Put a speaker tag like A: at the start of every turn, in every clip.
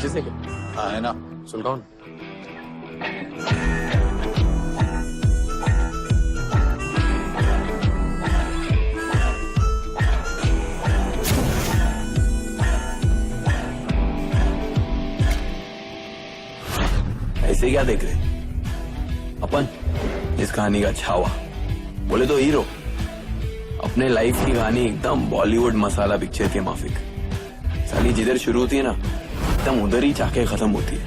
A: पीछे से क्या?
B: हाँ है ना,
A: सुलगाउन।
C: ऐसे क्या देख रहे? अपन इस कहानी का छावा, बोले तो हीरो। अपने लाइफ की कहानी एकदम बॉलीवुड मसाला पिक्चर के माफिक। साली जिधर शुरू होती है ना, एकदम उधर ही जाके खत्म होती है।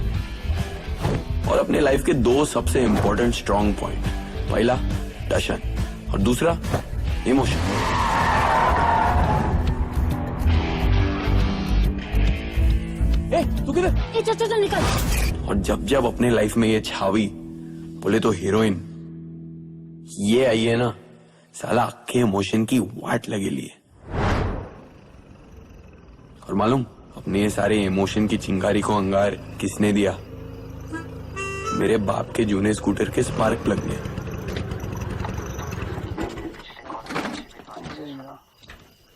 C: और अपने लाइफ के दो सबसे इंपॉर्टेंट स्ट्रॉन्ग पॉइंट, पहला पैशन और दूसरा इमोशन।
A: तू किधर?
D: चल निकल।
C: और जब जब अपने लाइफ में ये छावी, बोले तो हीरोइन, ये आई है ना, साला अक्के इमोशन की वाट लगे लिए। और मालूम अपने ये सारे इमोशन की चिंगारी को अंगार किसने दिया? मेरे बाप के जूने स्कूटर के स्पार्क प्लग ने।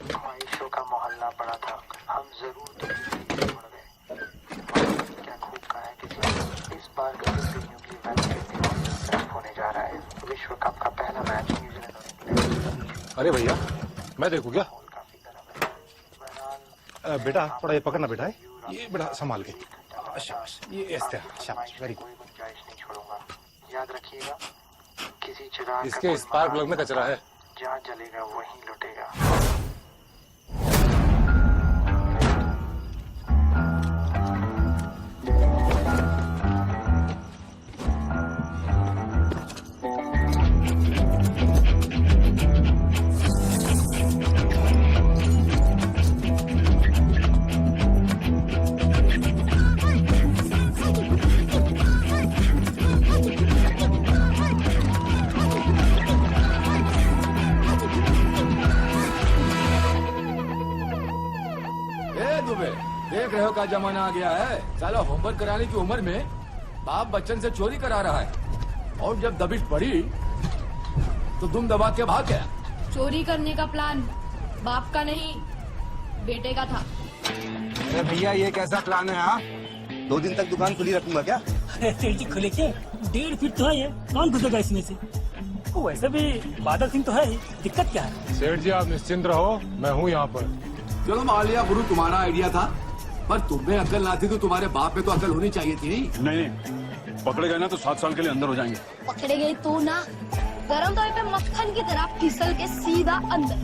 E: ख्वाहिशों का मोहल्ला पड़ा था, हम जरूर क्या खूब कहा है किसी। इस बार होने जा रहा है विश्व कप का पहला मैच न्यूजीलैंड।
B: अरे भैया मैं देखूं क्या? बेटा थोड़ा ये पकड़ना बेटा, ये बेटा संभाल के। शाबाश, ये ऐसे शाबाश, वेरी गुड।
E: गुंजाइश नहीं छोड़ूंगा, याद रखिएगा। किसी चिराग
A: इसके स्पार्क प्लग में कचरा है।
E: जहाँ जलेगा वहीं लुटेगा।
A: देख रहे हो क्या जमाना आ गया है? साला होमवर्क कराने की उम्र में बाप बच्चन से चोरी करा रहा है, और जब दबिश पड़ी तो दुम दबा के भाग गया।
D: चोरी करने का प्लान बाप का नहीं, बेटे का था।
F: अरे भैया ये कैसा प्लान है? हाँ 2 दिन तक दुकान खुली रखूंगा क्या?
G: सेठ जी खुले के 1.5 फीट तो है ये, कौन घुसेगा इसमें से? वैसे भी बादल सिंह तो है ही, दिक्कत क्या है?
H: सेठ जी आप निश्चिंत रहो, मैं हूँ यहाँ पर।
A: चलो मान लिया गुरु तुम्हारा आइडिया था, पर तुम्हें अकल ना थी तो तुम्हारे बाप में तो अकल होनी चाहिए थी।
H: नहीं, पकड़े गए ना तो 7 साल के लिए अंदर हो जाएंगे।
D: पकड़े गए तो ना, गरम तवे पे मक्खन की तरह फिसल के सीधा अंदर,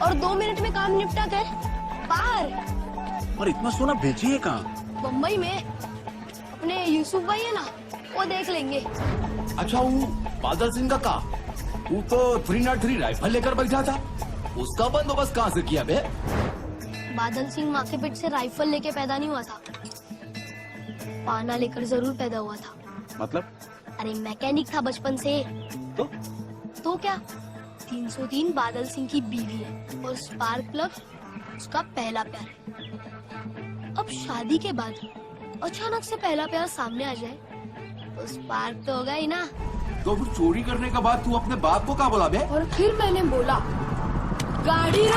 D: और 2 मिनट में काम निपटा कर बाहर।
H: और इतना सोना बेचिए कहाँ?
D: मुंबई में अपने यूसुफ भाई है ना, वो देख लेंगे।
A: अच्छा वो बादल सिंह का वो तो 303 राइफल लेकर बैठा था, उसका बंदोबस्त कहाँ से किया बे?
D: बादल सिंह माँ के पेट से राइफल लेके पैदा नहीं हुआ था, पाना लेकर जरूर पैदा हुआ था।
H: मतलब?
D: अरे मैकेनिक था बचपन से। तो क्या, 303 बादल सिंह की बीवी है और स्पार्क प्लग उसका पहला प्यार है। अब शादी के बाद अचानक से पहला प्यार सामने आ जाए तो स्पार्क तो होगा ही ना।
A: तो फिर चोरी करने के बाद तू अपने बाप को क्या बोला बे?
D: और फिर मैंने बोला, गाड़ी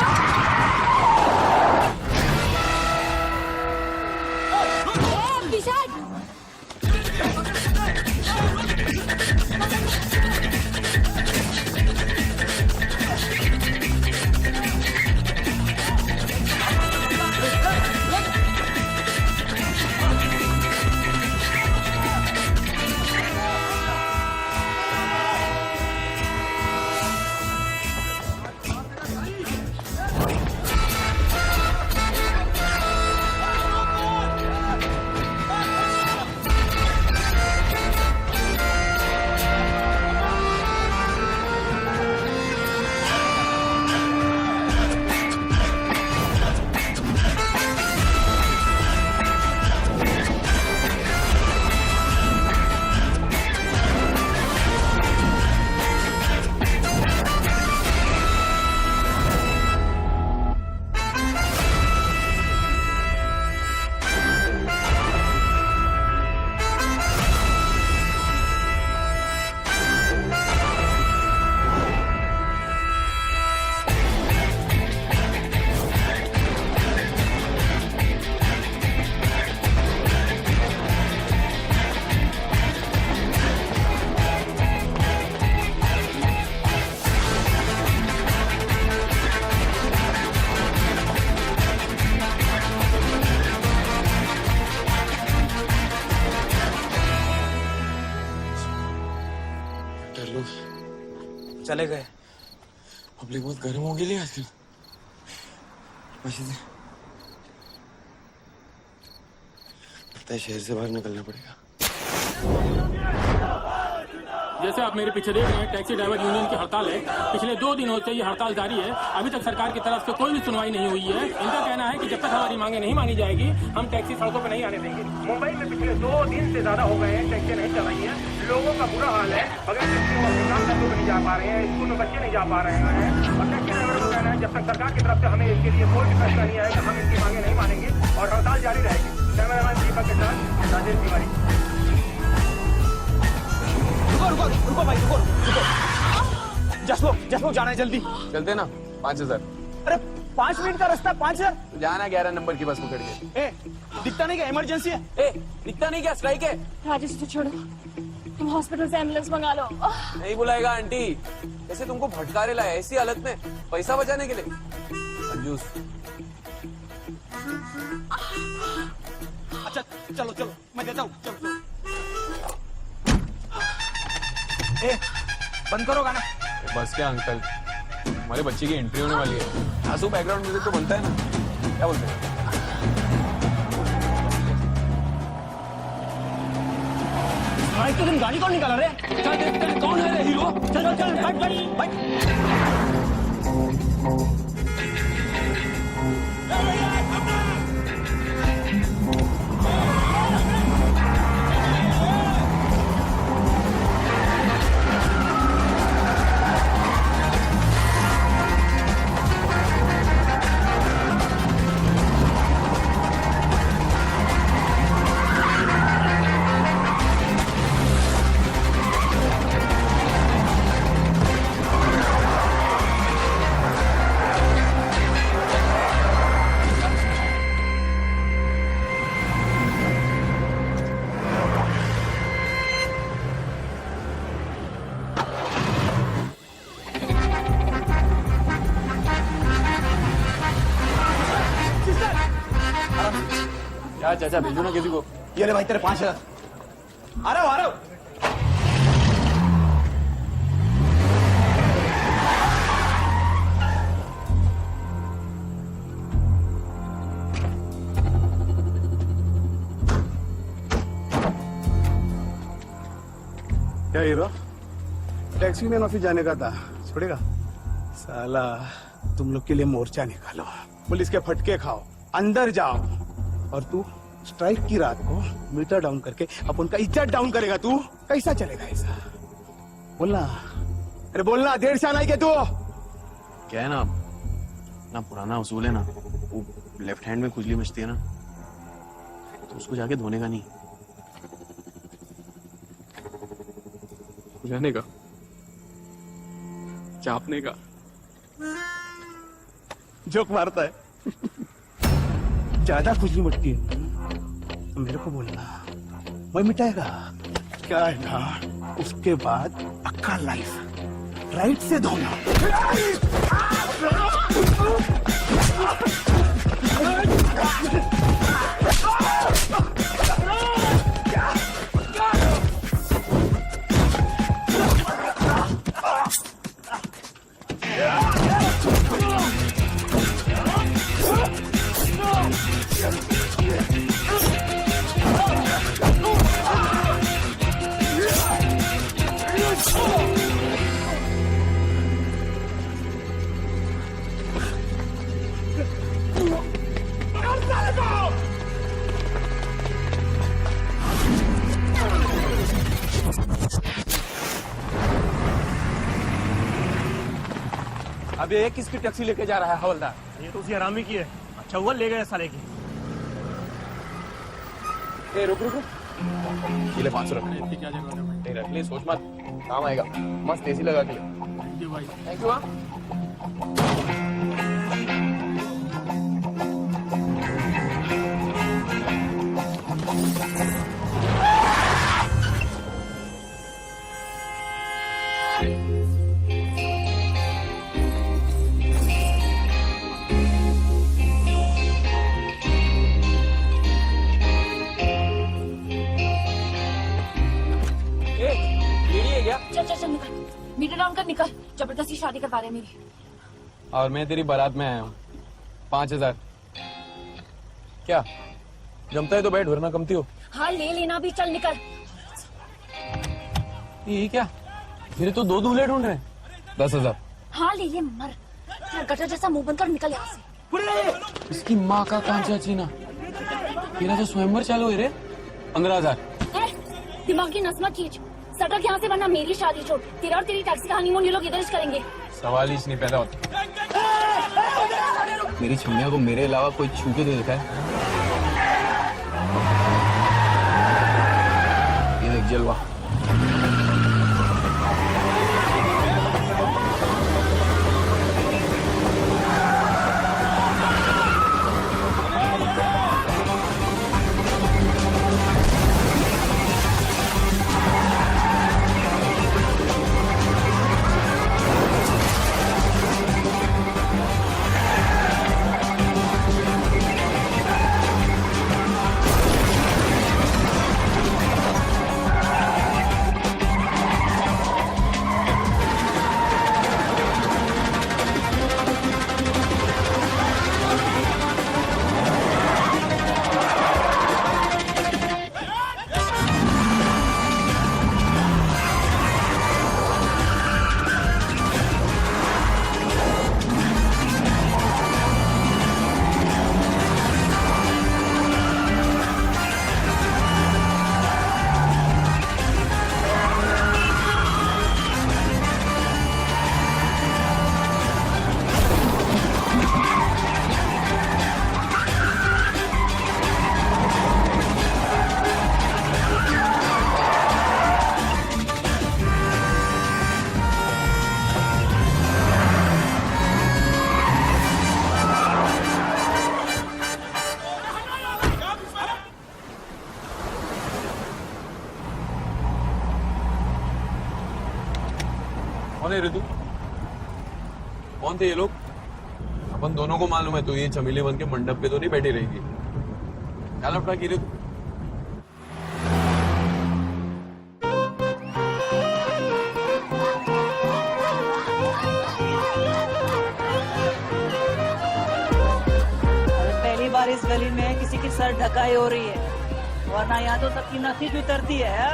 C: लोग
F: चले गए।
C: पब्लिक बहुत गर्म हो गई आजकल। पैसे दे। लगता है शहर से बाहर निकलना पड़ेगा।
G: जैसे आप मेरे पीछे देख रहे हैं, टैक्सी ड्राइवर यूनियन की हड़ताल है। पिछले 2 दिनों से ये हड़ताल जारी है। अभी तक सरकार की तरफ से कोई भी सुनवाई नहीं हुई है। इनका कहना है कि जब तक हमारी मांगे नहीं मांगी जाएगी, हम टैक्सी सड़कों पर नहीं आने देंगे। मुंबई में पिछले 2 दिन से ज्यादा हो गए हैं, टैक्सी नहीं चल रही है। लोगों का बुरा हाल है। बगैर टैक्सी में काम करने नहीं जा पा रहे हैं, स्कूल में बच्चे नहीं जा पा रहे हैं। और टैक्सी ड्राइवर का कहना है जब तक सरकार की तरफ से हमें इसके लिए कोई भी फैसला नहीं आएगा, हम इनकी मांगे नहीं मानेंगे और हड़ताल जारी रहेगी। कैमरामैन दीपक के साथ राजेश तिवारी।
F: रुको भाई, रुको। जसलोक जाना है जल्दी।
C: चलते ना 5000।
F: अरे 5 मिनट का रास्ता, 5000।
C: जाना 11 नंबर की बस पकड़ के।
F: दिखता नहीं क्या इमरजेंसी है?
C: दिखता नहीं क्या स्ट्राइक है?
I: राजेश तो छोड़ो, तुम हॉस्पिटल से एम्बुलेंस मंगा लो।
C: नहीं बुलाएगा आंटी। ऐसे तुमको भटकारे लाया ऐसी हालत में पैसा बचाने के लिए। कंजूस।
F: अच्छा चलो मैं देता हूँ। चलो बंद करो गाना।
C: बस क्या अंकल, हमारे बच्चे की एंट्री होने वाली है। आंसू बैकग्राउंड म्यूजिक तो बनता है ना, क्या बोलते हैं?
G: आज तो तुम गाड़ी कौन निकाला रे? चल देखते हैं कौन है रे हीरो। चल बैठ।
C: क्या चाचा, भेजो ना किसी को।
F: ये ले भाई तेरे 5000। आ रहा हूँ।
B: क्या हीरो, टैक्सी में ऑफिस जाने का था, छोड़ेगा? साला तुम लोग के लिए मोर्चा निकालो, पुलिस के फटके खाओ, अंदर जाओ, और तू स्ट्राइक की रात को मीटर डाउन करके अपन का इज्जत डाउन करेगा। तू कैसा चलेगा ऐसा? बोलना, अरे बोलना, देर से आना है क्या तू?
C: क्या है ना पुराना उसूल है ना, वो लेफ्ट हैंड में खुजली मचती है ना, तो उसको जाके धोने का नहीं, खुजाने का, चापने का।
B: जोक मारता है। ज्यादा खुजली मटती है तो मेरे को बोलना, मैं मिटाएगा। क्या है ना, उसके बाद पक्का लाइफ राइट से धोना।
F: अब ये किसकी टैक्सी लेके जा रहा है हवलदार?
G: ये तो उसी आरामी की है। अच्छा हुआ ले गए साले की।
C: रुक ये ले 500 रख।
G: क्या जगह है?
C: रख ले, सोच मत, काम आएगा। मस्त एसी लगा के ले।
G: थैंक यू भाई।
C: Thank you.
I: चल चल चल निकल, मीटर डाउन कर, निकल। जबरदस्ती शादी करवा रहे मेरी।
C: और मैं तेरी बारात में आया हूँ। 5000 क्या जमता है तो बैठ, वरना कमती हो।
I: हाँ ले लेना भी, चल निकल।
C: ये क्या, मेरे तो 2 दूल्हे ढूंढ रहे हैं। 10,000।
I: हाँ ले ले, मर। तेरा गटर जैसा मुंह बंद कर, निकल यहाँ से।
C: इसकी माँ का कांचा चीना, तेरा तो स्वयंवर चालू है रे। 15,000।
I: दिमाग की नस मत खींच, सटक यहाँ से, वरना मेरी शादी छोड़। तेरा और तेरी टैक्सी का हनीमून ये लोग इधर ही करेंगे।
C: सवाल ही नहीं पैदा होता। मेरी छमिया को मेरे अलावा कोई छू के तो देखा है? ये देख जलवा। कौन है ऋतु? कौन थे ये लोग? अपन दोनों को मालूम है, तो ये चमेली बन के मंडप पे तो नहीं बैठी रहेगी। क्या लफड़ा की ऋतु?
J: पहली बार इस गली में किसी की सर ढकाई हो रही है, वरना यहाँ तो सबकी नफी भी उतरती है।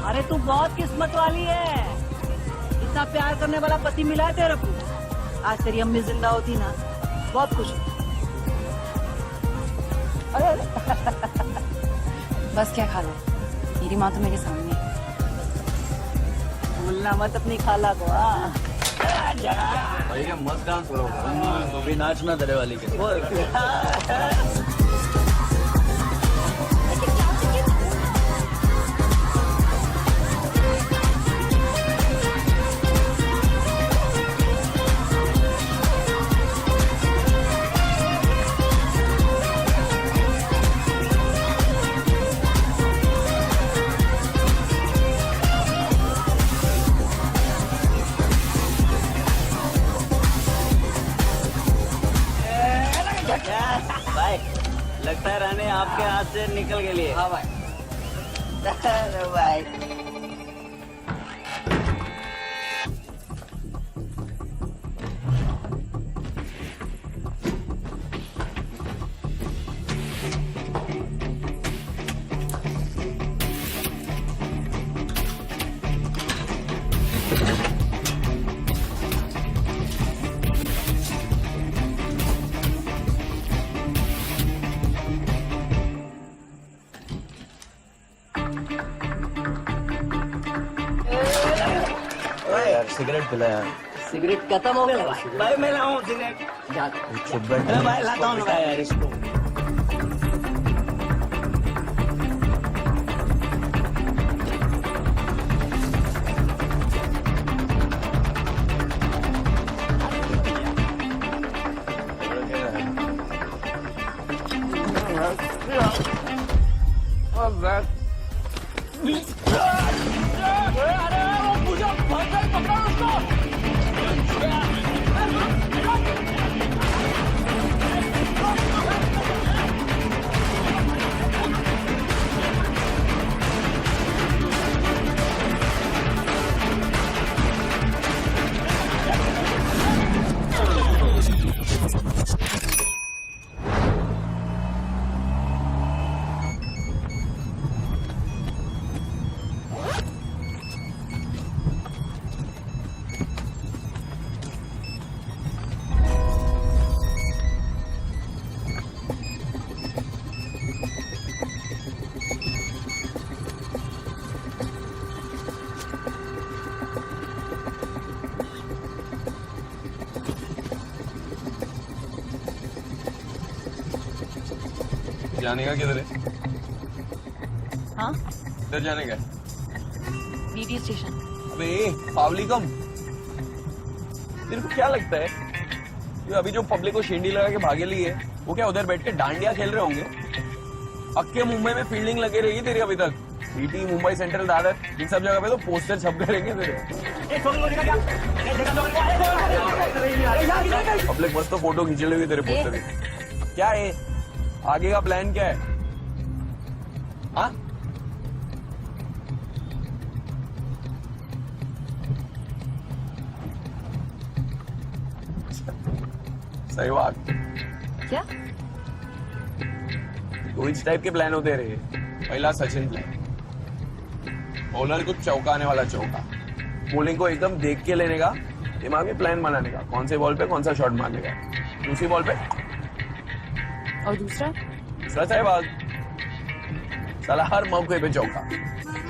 J: अरे तू बहुत किस्मत वाली है, इतना प्यार करने वाला पति मिला है तेरे को। आज तेरी अम्मी जिंदा होती ना, बहुत खुश होती। अरे
I: बस क्या खाला, मेरी माँ तो मेरे सामने है।
J: भूलना मत अपनी खाला को।
F: भाई मस्त डांस करो, तो भी नाचना तेरे वाली के।
J: भाई लगता है रानी आपके हाथ से निकल के लिए। हाँ भाई। अरे भाई
F: सिगरेट पिला यार।
J: सिगरेट खत्म हो गया भाई। भाई मैं लाऊं सिगरेट?
F: चुप बैठ
J: भाई लाता हूँ भाई यार इसको।
C: जाने का किधर है?
J: हाँ
C: किधर जाने का?
J: BT station.
C: अबे पावली कम, तेरे को क्या लगता है ये अभी जो पब्लिक को शेंडी लगा के भागे ली है वो क्या उधर बैठ के डांडिया खेल रहे होंगे? अक्के मुंबई में फील्डिंग लगे रहेगी तेरी अभी तक। बीटी, मुंबई सेंट्रल, दादर, इन सब जगह पे तो पोस्टर छप गए रहेंगे तेरे। पब्लिक मस्त तो फोटो खींच लेगी तेरे पोस्टर की। क्या है आगे का प्लान, क्या है? हाँ सहवाग
J: क्या?
C: तो इस टाइप के प्लान होते रहे। पहला सचिन प्लान, बॉलर को चौकाने वाला चौका, बॉलिंग को एकदम देख के लेने का, दिमाग में प्लान बनाने का, कौन से बॉल पे कौन सा शॉट मारने का, दूसरी बॉल पे।
J: और दूसरा
C: सहवाग, साला हर मौके पे चौका,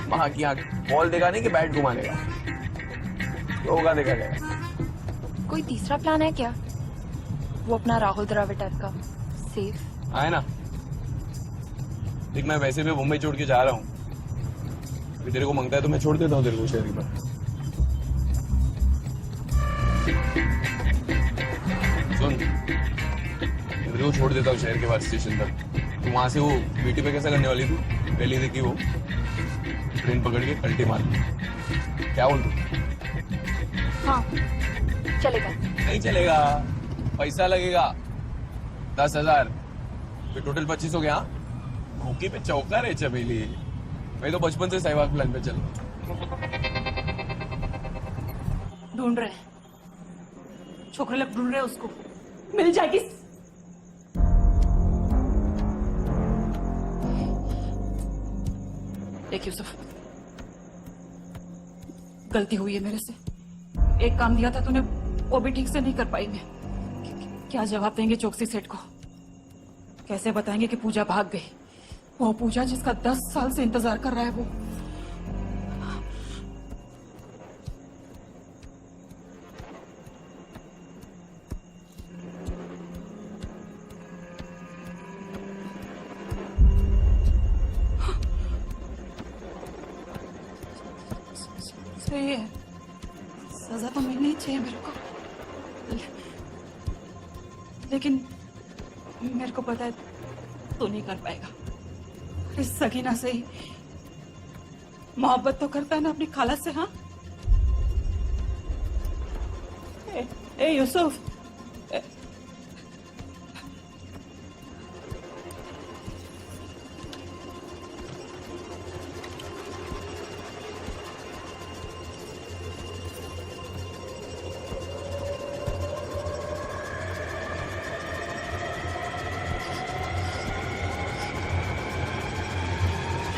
C: वहां की आंख, बॉल दिखाने की बैट घुमाने का, तो होगा देखा जाएगा।
I: कोई तीसरा प्लान है क्या? वो अपना राहुल द्रविड़ टाइप का सेफ
C: आए ना, देख मैं वैसे भी मुंबई छोड़ के जा रहा हूँ, अभी तेरे को मांगता है तो मैं छोड़ देता हूँ तेरे को शहर पर। सुन, तेरे को छोड़ देता हूँ शहर के बाद स्टेशन तक, तो वहां से वो बीटी पे कैसा करने वाली थी? पहली देखी वो ट्रेन पकड़ के पलटी मार, क्या बोल तू?
I: हाँ चलेगा।
C: नहीं चलेगा, पैसा लगेगा 10,000, फिर टोटल 25 हो गया। भूखी पे चौका रे चमेली, मैं तो बचपन से सहवाग प्लान पे चल।
J: ढूंढ रहे हैं, छोकरे लोग ढूंढ रहे हैं उसको, मिल जाएगी। देख यूसुफ, गलती हुई है मेरे से। एक काम दिया था तूने, वो भी ठीक से नहीं कर पाई मैं। क्या जवाब देंगे चौकसी सेठ को? कैसे बताएंगे कि पूजा भाग गई? वो पूजा जिसका 10 साल से इंतजार कर रहा है वो। सही है, सजा तो मिलनी ही चाहिए मेरे को, लेकिन मेरे को पता है तू नहीं कर पाएगा। इस सगीना से ही मोहब्बत तो करता है ना अपनी खाला से। हाँ ए यूसुफ,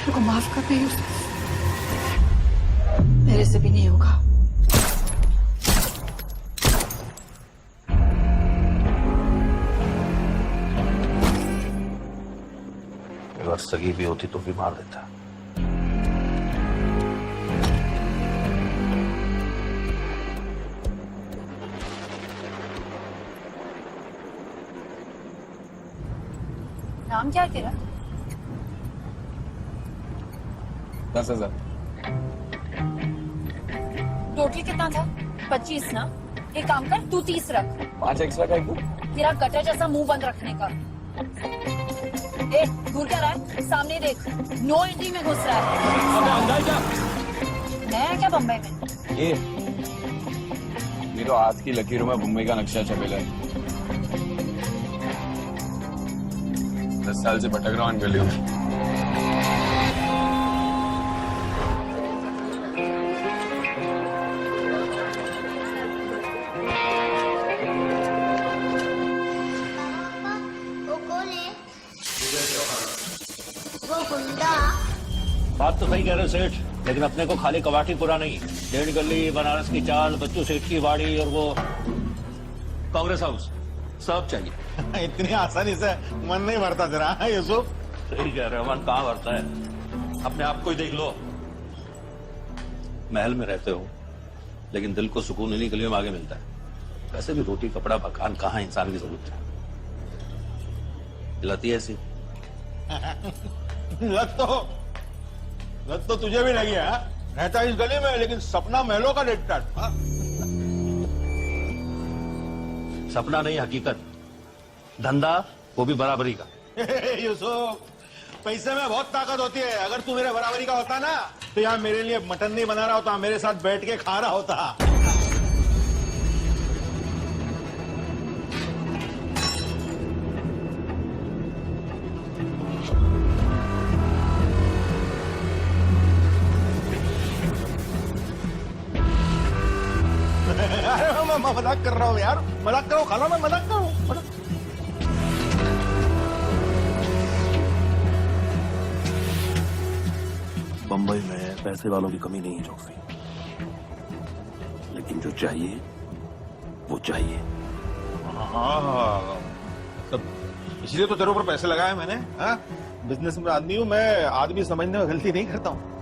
J: को माफ कर दे यूसुफ, मेरे से भी नहीं होगा।
F: अगर सगी भी होती तो भी मार देता।
I: नाम क्या है तेरा?
C: 10,000।
I: टोटल कितना था? 25 ना? एक काम कर, तू 30 रख।
C: 5 एक्स्ट्रा का क्यों?
I: तेरा गटर जैसा मुंह बंद रखने का। ए, दूर क्या रहा है? सामने देख, नो एंट्री में घुस रहा है।
A: अबे अंदर जा।
I: मैं क्या बम्बई में?
C: ये तो आज की लकीरों में मुंबई का नक्शा छपेला है। 10 साल से भटक रहा हूँ गलियों में।
K: बात तो सही कह रहे सेठ, लेकिन अपने को खाली कवाटी पूरा नहीं, 1.5 गली, बनारस की चाल, बच्चू सेठ की वाड़ी और वो कांग्रेस हाउस सब चाहिए।
F: इतनी आसानी से मन नहीं भरता तेरा यूसुफ।
K: सही कह रहे हो, मन कहाँ भरता है? अपने आप को ही देख लो। महल में रहते हो लेकिन दिल को सुकून इन्हीं गलियों में आगे मिलता है। वैसे भी रोटी कपड़ा मकान कहाँ इंसान की जरूरत है, दिलाती है ऐसी।
F: लत तो तुझे भी लगी है हाँ? रहता इस गली में लेकिन सपना महलों का देखता हाँ?
K: सपना नहीं हकीकत, धंधा वो भी बराबरी का।
F: यूसुफ, पैसे में बहुत ताकत होती है। अगर तू मेरे बराबरी का होता ना तो यहाँ मेरे लिए मटन नहीं बना रहा होता, मेरे साथ बैठ के खा रहा होता। अरे मैं मजाक कर रहा हूँ यार, मजाक करो, खाना मैं मजाक करूँ।
K: बंबई में पैसे वालों की कमी नहीं है जोफी, लेकिन जो चाहिए वो चाहिए।
F: हाँ, तब इसलिए तो तेरे ऊपर पैसे लगाए मैंने। हाँ, बिजनेस में आदमी हूँ मैं, आदमी समझने में गलती नहीं करता हूँ।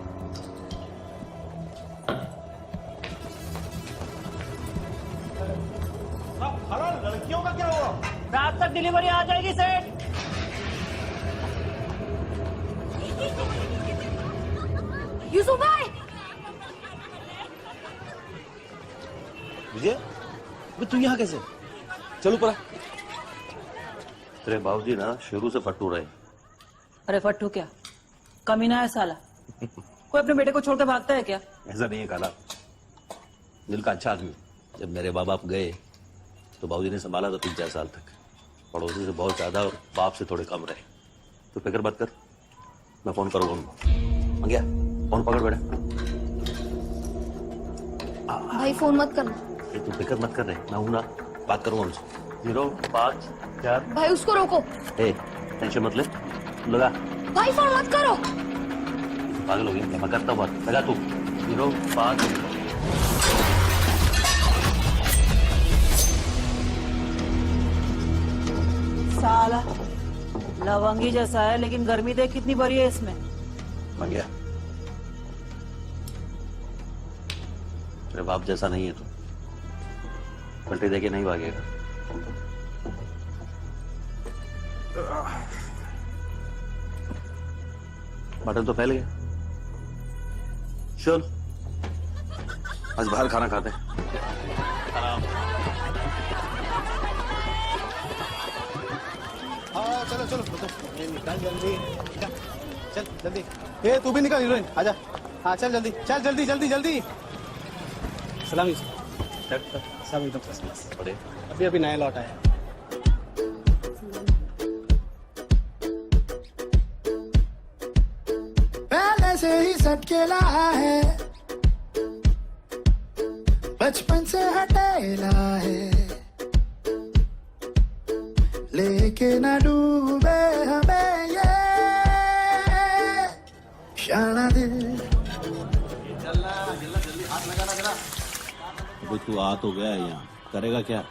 F: लड़कियों का क्या हुआ?
J: रात तक डिलीवरी आ जाएगी सेठ।
I: यूसुफ भाई,
K: विजय, तू यहाँ कैसे? चलो पड़ा। तेरे बाबूजी ना शुरू से फट्टू रहे।
J: अरे फट्टू क्या, कमीना है साला। कोई अपने बेटे को छोड़कर भागता है क्या?
K: ऐसा नहीं है काला, दिल का अच्छा आदमी। जब मेरे बाप गए तो बाबूजी ने संभाला था 3-4 साल तक। पड़ोसी से बहुत ज्यादा और बाप से थोड़े कम रहे। तो फिक्र मत कर, मैं फोन करूंगा उनको। आ गया, फोन पकड़ बेटा।
D: भाई फोन मत करना।
K: तू फिक्र मत कर रहे, मैं हूं ना, बात करूंगा उनसे। 054।
D: भाई उसको रोको।
K: टेंशन मत ले, लगा।
D: भाई फोन मत करो।
K: पागल हो गया, मैं करता हूँ बात, लगा तू। 05।
J: साला लवंगी जैसा है, लेकिन गर्मी देख कितनी बड़ी है इसमें।
K: आ गया, तेरे बाप जैसा नहीं है तू, पलटी देके नहीं भागेगा। मटन तो फैल गया। चल आज बाहर खाना खाते हैं।
B: हाँ चलो चलो, निकाल जल्दी, चल जल्दी। ए तू भी निकल हीरोइन, आजा। हाँ चल जल्दी, चल जल्दी जल्दी जल्दी। सलामी सब एकदम फर्स्ट क्लास। अभी अभी नया लौट आया।
L: पहले से ही सब खेला है, बचपन से हटेला है, लेके न डूबे हमें ये शाना दिल।
K: अभी तू आ तो गया यहाँ, करेगा क्या?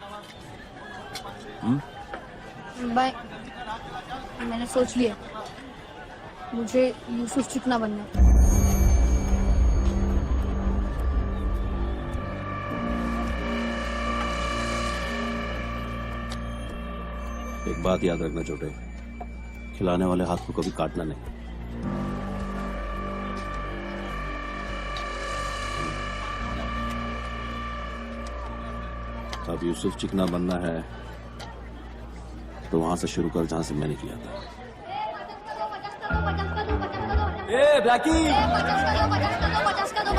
D: भाई मैंने सोच लिया, मुझे यूसुफ चिकना बनना है।
K: एक बात याद रखना छोटे, खिलाने वाले हाथ को कभी काटना नहीं। अब यूसुफ चिकना बनना है तो वहां से शुरू कर जहां से मैंने किया था।
A: ए ब्लैकी,
D: 50 का दो।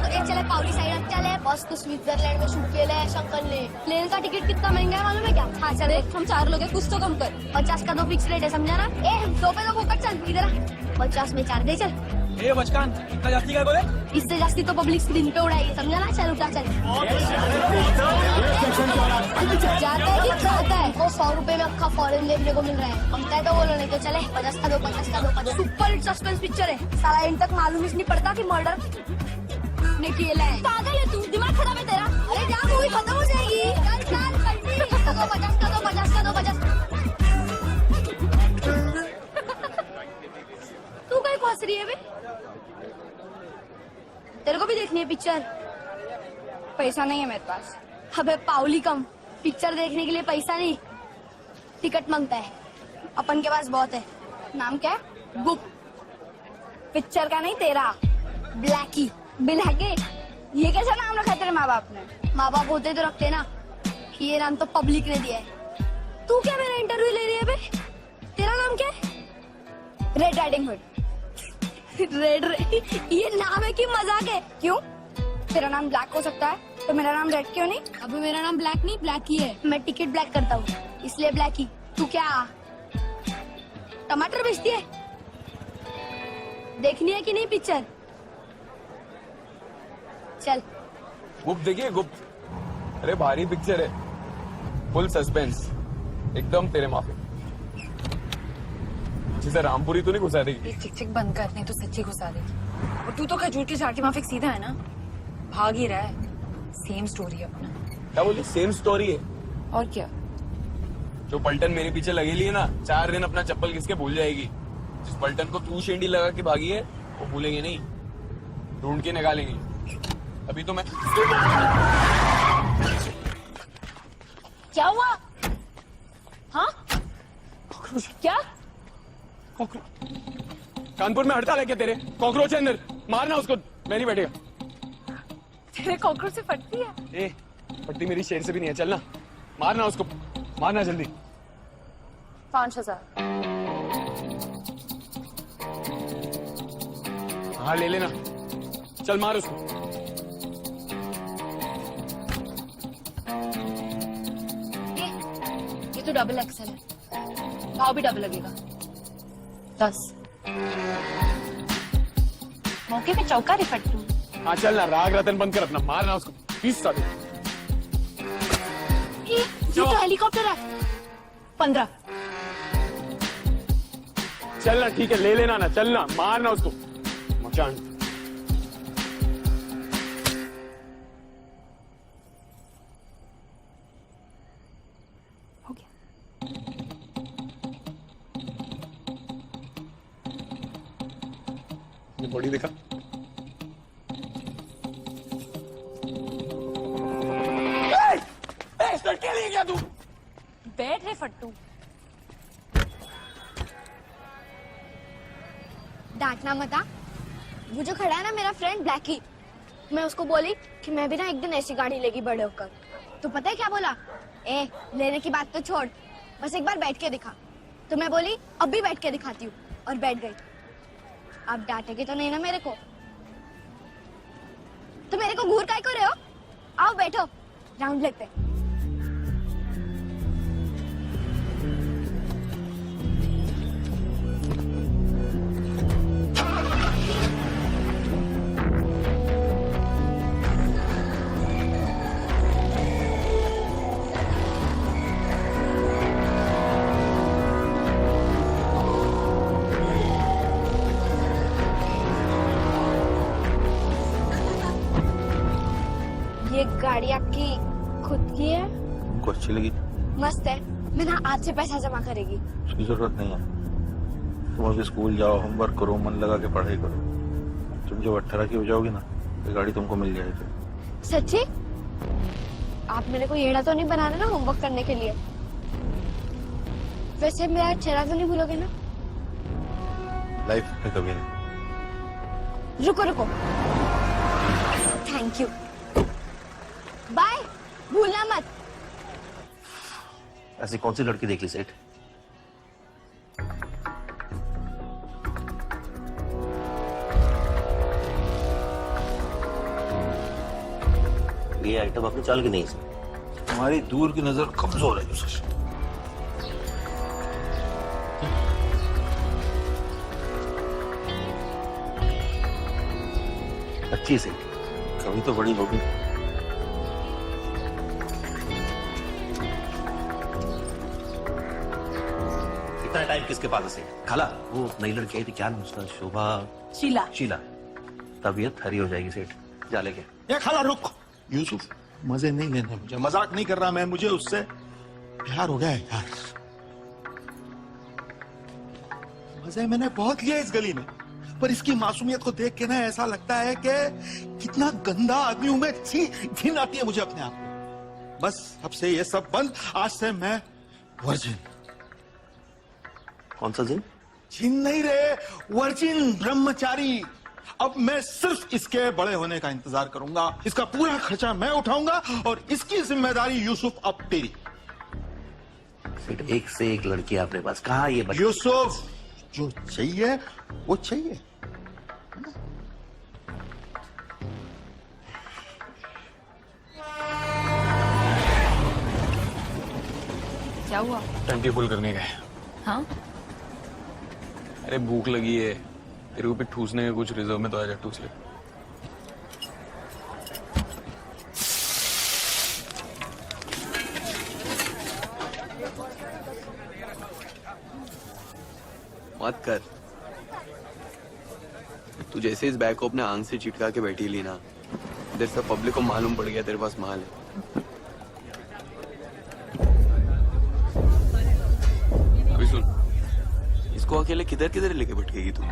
D: एक चले पावली साइड चले, बस तो स्विट्जरलैंड में शूट केलं है शंकर ने। प्लेन का टिकट कितना महंगा है मालूम है क्या? हाँ चल, हम 4 लोग हैं, कुछ तो कम कर। 50 का 2 फिक्स रेट है, समझा ना? 2 पे 2 फोकट, चल इधर 50 में 4 दे चल।
A: ए बचकान, इतना जास्ती क्या बोले?
D: इससे जास्ती तो पब्लिक स्क्रीन पे उड़ाएगी, समझा ना? चल उठा चल। जाता है कि खाता है? वो 100 रुपए में अक्खा फॉरेन देखने को मिल रहा है। कमता है तो बोलो, नहीं तो चले 50 का दो। सुपर हिट सस्पेंस पिक्चर है, साला इन तक मालूम ही नहीं पड़ता कि मर्डर ने किया है। पागल है तू, दिमाग खराब है तेरा। अरे जा, मूवी खत्म हो जाएगी। चल पलटी। 50 का दो। तू कहीं फंस रही है बे? तेरे को भी देखनी है पिक्चर? पैसा नहीं है मेरे पास। अबे पावली कम, पिक्चर देखने के लिए पैसा नहीं, टिकट मांगता है। अपन के पास बहुत है। नाम क्या है? गुप पिक्चर का नहीं तेरा, ब्लैकी। ब्लैकी ये कैसा नाम रखा तेरे माँ बाप ने? माँ बाप होते तो रखते ना, ये नाम तो पब्लिक ने दिया है। तू क्या मेरा इंटरव्यू ले रही है बे? तेरा नाम क्या है? Red riding hood. रेड ये नाम है कि मजाक है? क्यों? तेरा नाम ब्लैक हो सकता है तो मेरा नाम रेड क्यों नहीं? अभी मेरा नाम ब्लैक नहीं, ब्लैक ही है। मैं टिकट ब्लैक करता हूँ इसलिए ब्लैक ही। तू क्या टमाटर बेचती है? देखनी है कि नहीं पिक्चर? चल।
C: गुप्त देखिए गुप्त, अरे भारी पिक्चर है, फुल सस्पेंस, एकदम तेरे माफी। जिसे रामपुरी तो नहीं घुसा देगी?
I: ये चिक चिक बंद कर, नहीं तो सच्ची घुसा देगी। और तू तो खजूर की झाड़ी माफिक सीधा है ना, भाग ही रहा है। सेम स्टोरी है अपना।
C: क्या बोली? सेम स्टोरी है?
I: और क्या?
C: जो पलटन मेरे पीछे लगेली है ना, 4 दिन अपना चप्पल किसके भूल जाएगी। जिस पलटन को तू शेंडी लगा के भागी है वो भूलेंगे नहीं, ढूंढ के निकालेंगे। अभी तो मैं
I: क्या हुआ? हाँ क्या?
C: कानपुर में हड़ताल है क्या तेरे? कॉकरोच है अंदर, मारना उसको। मैं नहीं बैठेगा।
I: तेरे कॉकरोच से फटती है?
C: ए, फटती मेरी शेर से भी नहीं है, चलना मारना उसको, मारना जल्दी।
I: 5,000।
C: हाँ ले लेना, चल मार उसको।
I: ये तो डबल एक्सेल है, भाव भी डबल लगेगा। 10। मौके पे चौका रे फट्टू।
C: हाँ चलना, राग रतन बंद कर अपना, मारना उसको। 20 साल
D: ये तो हेलीकॉप्टर है।
I: 15।
C: चलना, ठीक है ले लेना ना, चलना मारना उसको। मचान
I: हो गया।
C: ये बॉडी देखा? क्या ले गया तू?
I: बैठ रे फट्टू।
D: डांटना मत आ। वो जो खड़ा है ना मेरा फ्रेंड ब्लैकी, मैं उसको बोली कि मैं भी ना एक दिन ऐसी गाड़ी लेगी बड़े होकर। तो पता है क्या बोला? ए लेने की बात तो छोड़, बस एक बार बैठ के दिखा। तो मैं बोली अब भी बैठ के दिखाती हूँ, और बैठ गई। अब डांटेगी तो नहीं ना मेरे को? तो मेरे को घूर काय को रहे हो? आओ बैठो, राउंड लेते हैं। ये गाड़ी आपकी खुद की है?
F: तुमको अच्छी लगी?
D: मस्त है। मैं ना आज से पैसा जमा करेगी।
F: उसकी जरूरत नहीं है। तुम अभी स्कूल जाओ, होमवर्क करो, मन लगा के पढ़ाई करो। तुम जब 18 की हो जाओगी ना, ये गाड़ी तुमको मिल जाएगी।
D: सच्ची? आप मेरे को येड़ा तो नहीं बना रहे ना होमवर्क करने के लिए? वैसे मेरा चेहरा तो नहीं भूलोगे ना?
F: लाइफ में कभी नहीं।
D: रुको रुको, थैंक यू, बाय, भूलना मत।
K: ऐसी कौन सी लड़की देख ली सेठ? ये आइटम आपने चाल की नहीं है?
F: तुम्हारी दूर की नजर कमजोर है यूसुफ।
K: अच्छी से
F: कभी तो बड़ी होगी।
K: इतना टाइम किसके पास है? खाला, वो नई लड़की आई थी, क्या नाम उसका? शोभा?
I: शीला।
K: शीला। तबीयत हरी हो जाएगी सेठ, जा लेके।
F: ये खाला रुक। यूसुफ मजे नहीं लेने मुझे, मजाक नहीं कर रहा मैं, मुझे उससे प्यार हो गया है यार। मजे मैंने बहुत लिए इस गली में, पर इसकी मासूमियत को देख के ना ऐसा लगता है कि कितना गंदा आदमी हूं मैं। घिन आती है मुझे अपने आप में। बस अब से ये सब बंद, आज से मैं वर्जिन।
K: कौन सा जिन?
F: छीन नहीं रहे, वर्जिन ब्रह्मचारी। अब मैं सिर्फ इसके बड़े होने का इंतजार करूंगा। इसका पूरा खर्चा मैं उठाऊंगा और इसकी जिम्मेदारी यूसुफ अब तेरी।
K: फिर एक से एक लड़की आपके पास, कहा ये बच्चे?
F: यूसुफ, जो चाहिए वो चाहिए।
I: क्या हुआ?
C: टंकी फुल करने गए।
I: हाँ?
C: अरे भूख लगी है, तेरे को भी ठूसने का कुछ रिजर्व में तो आजा, ठूस ले। मत कर। तू जैसे इस बैग को अपने आंख से चिटका के बैठी ली ना, इधर सब पब्लिक को मालूम पड़ गया तेरे पास माल है। अभी सुन, इसको अकेले किधर किधर लेके भटकेगी तू?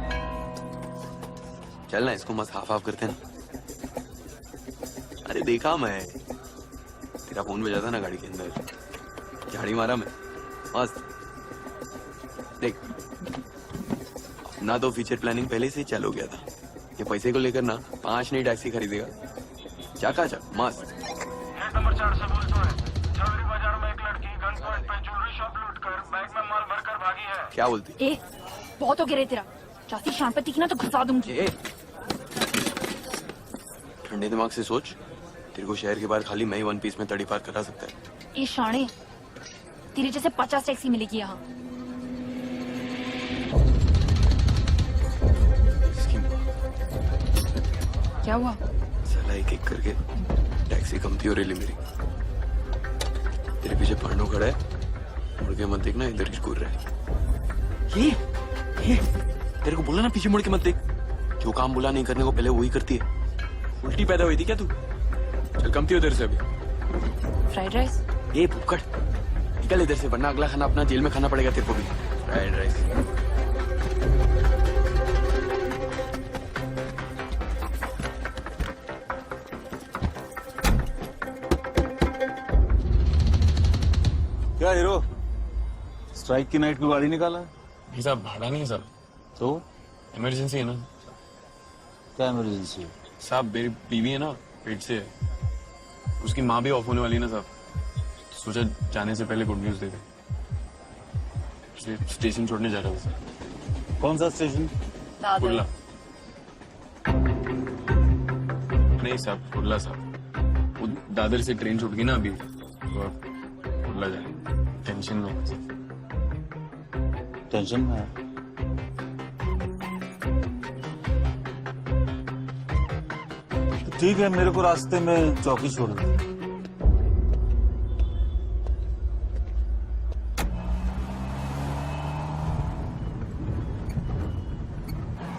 C: चल ना, इसको मस्त हाफ हाफ करते हैं ना। अरे देखा मैं, तेरा फोन बजा था ना गाड़ी के अंदर, झाड़ी मारा मैं मस्त। देख, अपना तो फ्यूचर प्लानिंग पहले से ही चालू हो गया था। ये पैसे को लेकर ना 5 नई टैक्सी खरीदेगा, चकाचक मस्त।
E: नंबर 4 से बोलते हैं। चौधरी बाजार में एक लड़की गन पॉइंट पे ज्वेलरी शॉप लूट कर बैग में माल भरकर भागी है।
C: क्या बोलती?
I: ए, बहुत हो गया रे तेरा। चाची शाम पे दिखना तो घुसा दूंगी।
C: ठंडे दिमाग से सोच, तेरे को शहर के बाहर खाली मैं ही 1 पीस में तड़ी पार करा सकता है।
I: ए शाणे, तेरे जैसे 50 टैक्सी मिलेगी यहाँ। क्या हुआ?
C: साला एक एक करके टैक्सी कमती हो रही मेरी। तेरे पीछे पांडू खड़ा है, मुड़ के मत देखना, इधर ही घूर रहा है। ये तेरे को बोला ना पीछे मुड़ के मत देख। जो काम बोला नहीं करने को पहले वही करती है। उल्टी पैदा हुई थी क्या तू? चल कमती हो तेरे से अभी।
I: Fried rice?
C: ये भुक्कड़, निकल इधर से, वरना अगला खाना अपना जेल में खाना पड़ेगा तेरे को भी। Fried rice.
H: क्या हीरो, स्ट्राइक की नाइट को गाड़ी निकाला?
C: नहीं साहब, भाड़ा नहीं साहब,
H: तो
C: इमरजेंसी है ना।
H: क्या इमरजेंसी है?
C: साहब मेरी बीवी है ना, पेट से है, उसकी माँ भी ऑफ होने वाली है ना साहब, सोचा जाने से पहले गुड न्यूज दे दे। इसलिए स्टेशन छोड़ने जा रहा हूँ सर।
H: कौन सा स्टेशन?
C: कुर्ला। नहीं साहब, कुर्ला साहब। वो दादर से ट्रेन छूट गई ना अभी, तो अब कुर्ला जाए। टेंशन में
H: टेंशन में है। ठीक है, मेरे को रास्ते में चौकी छोड़ दो।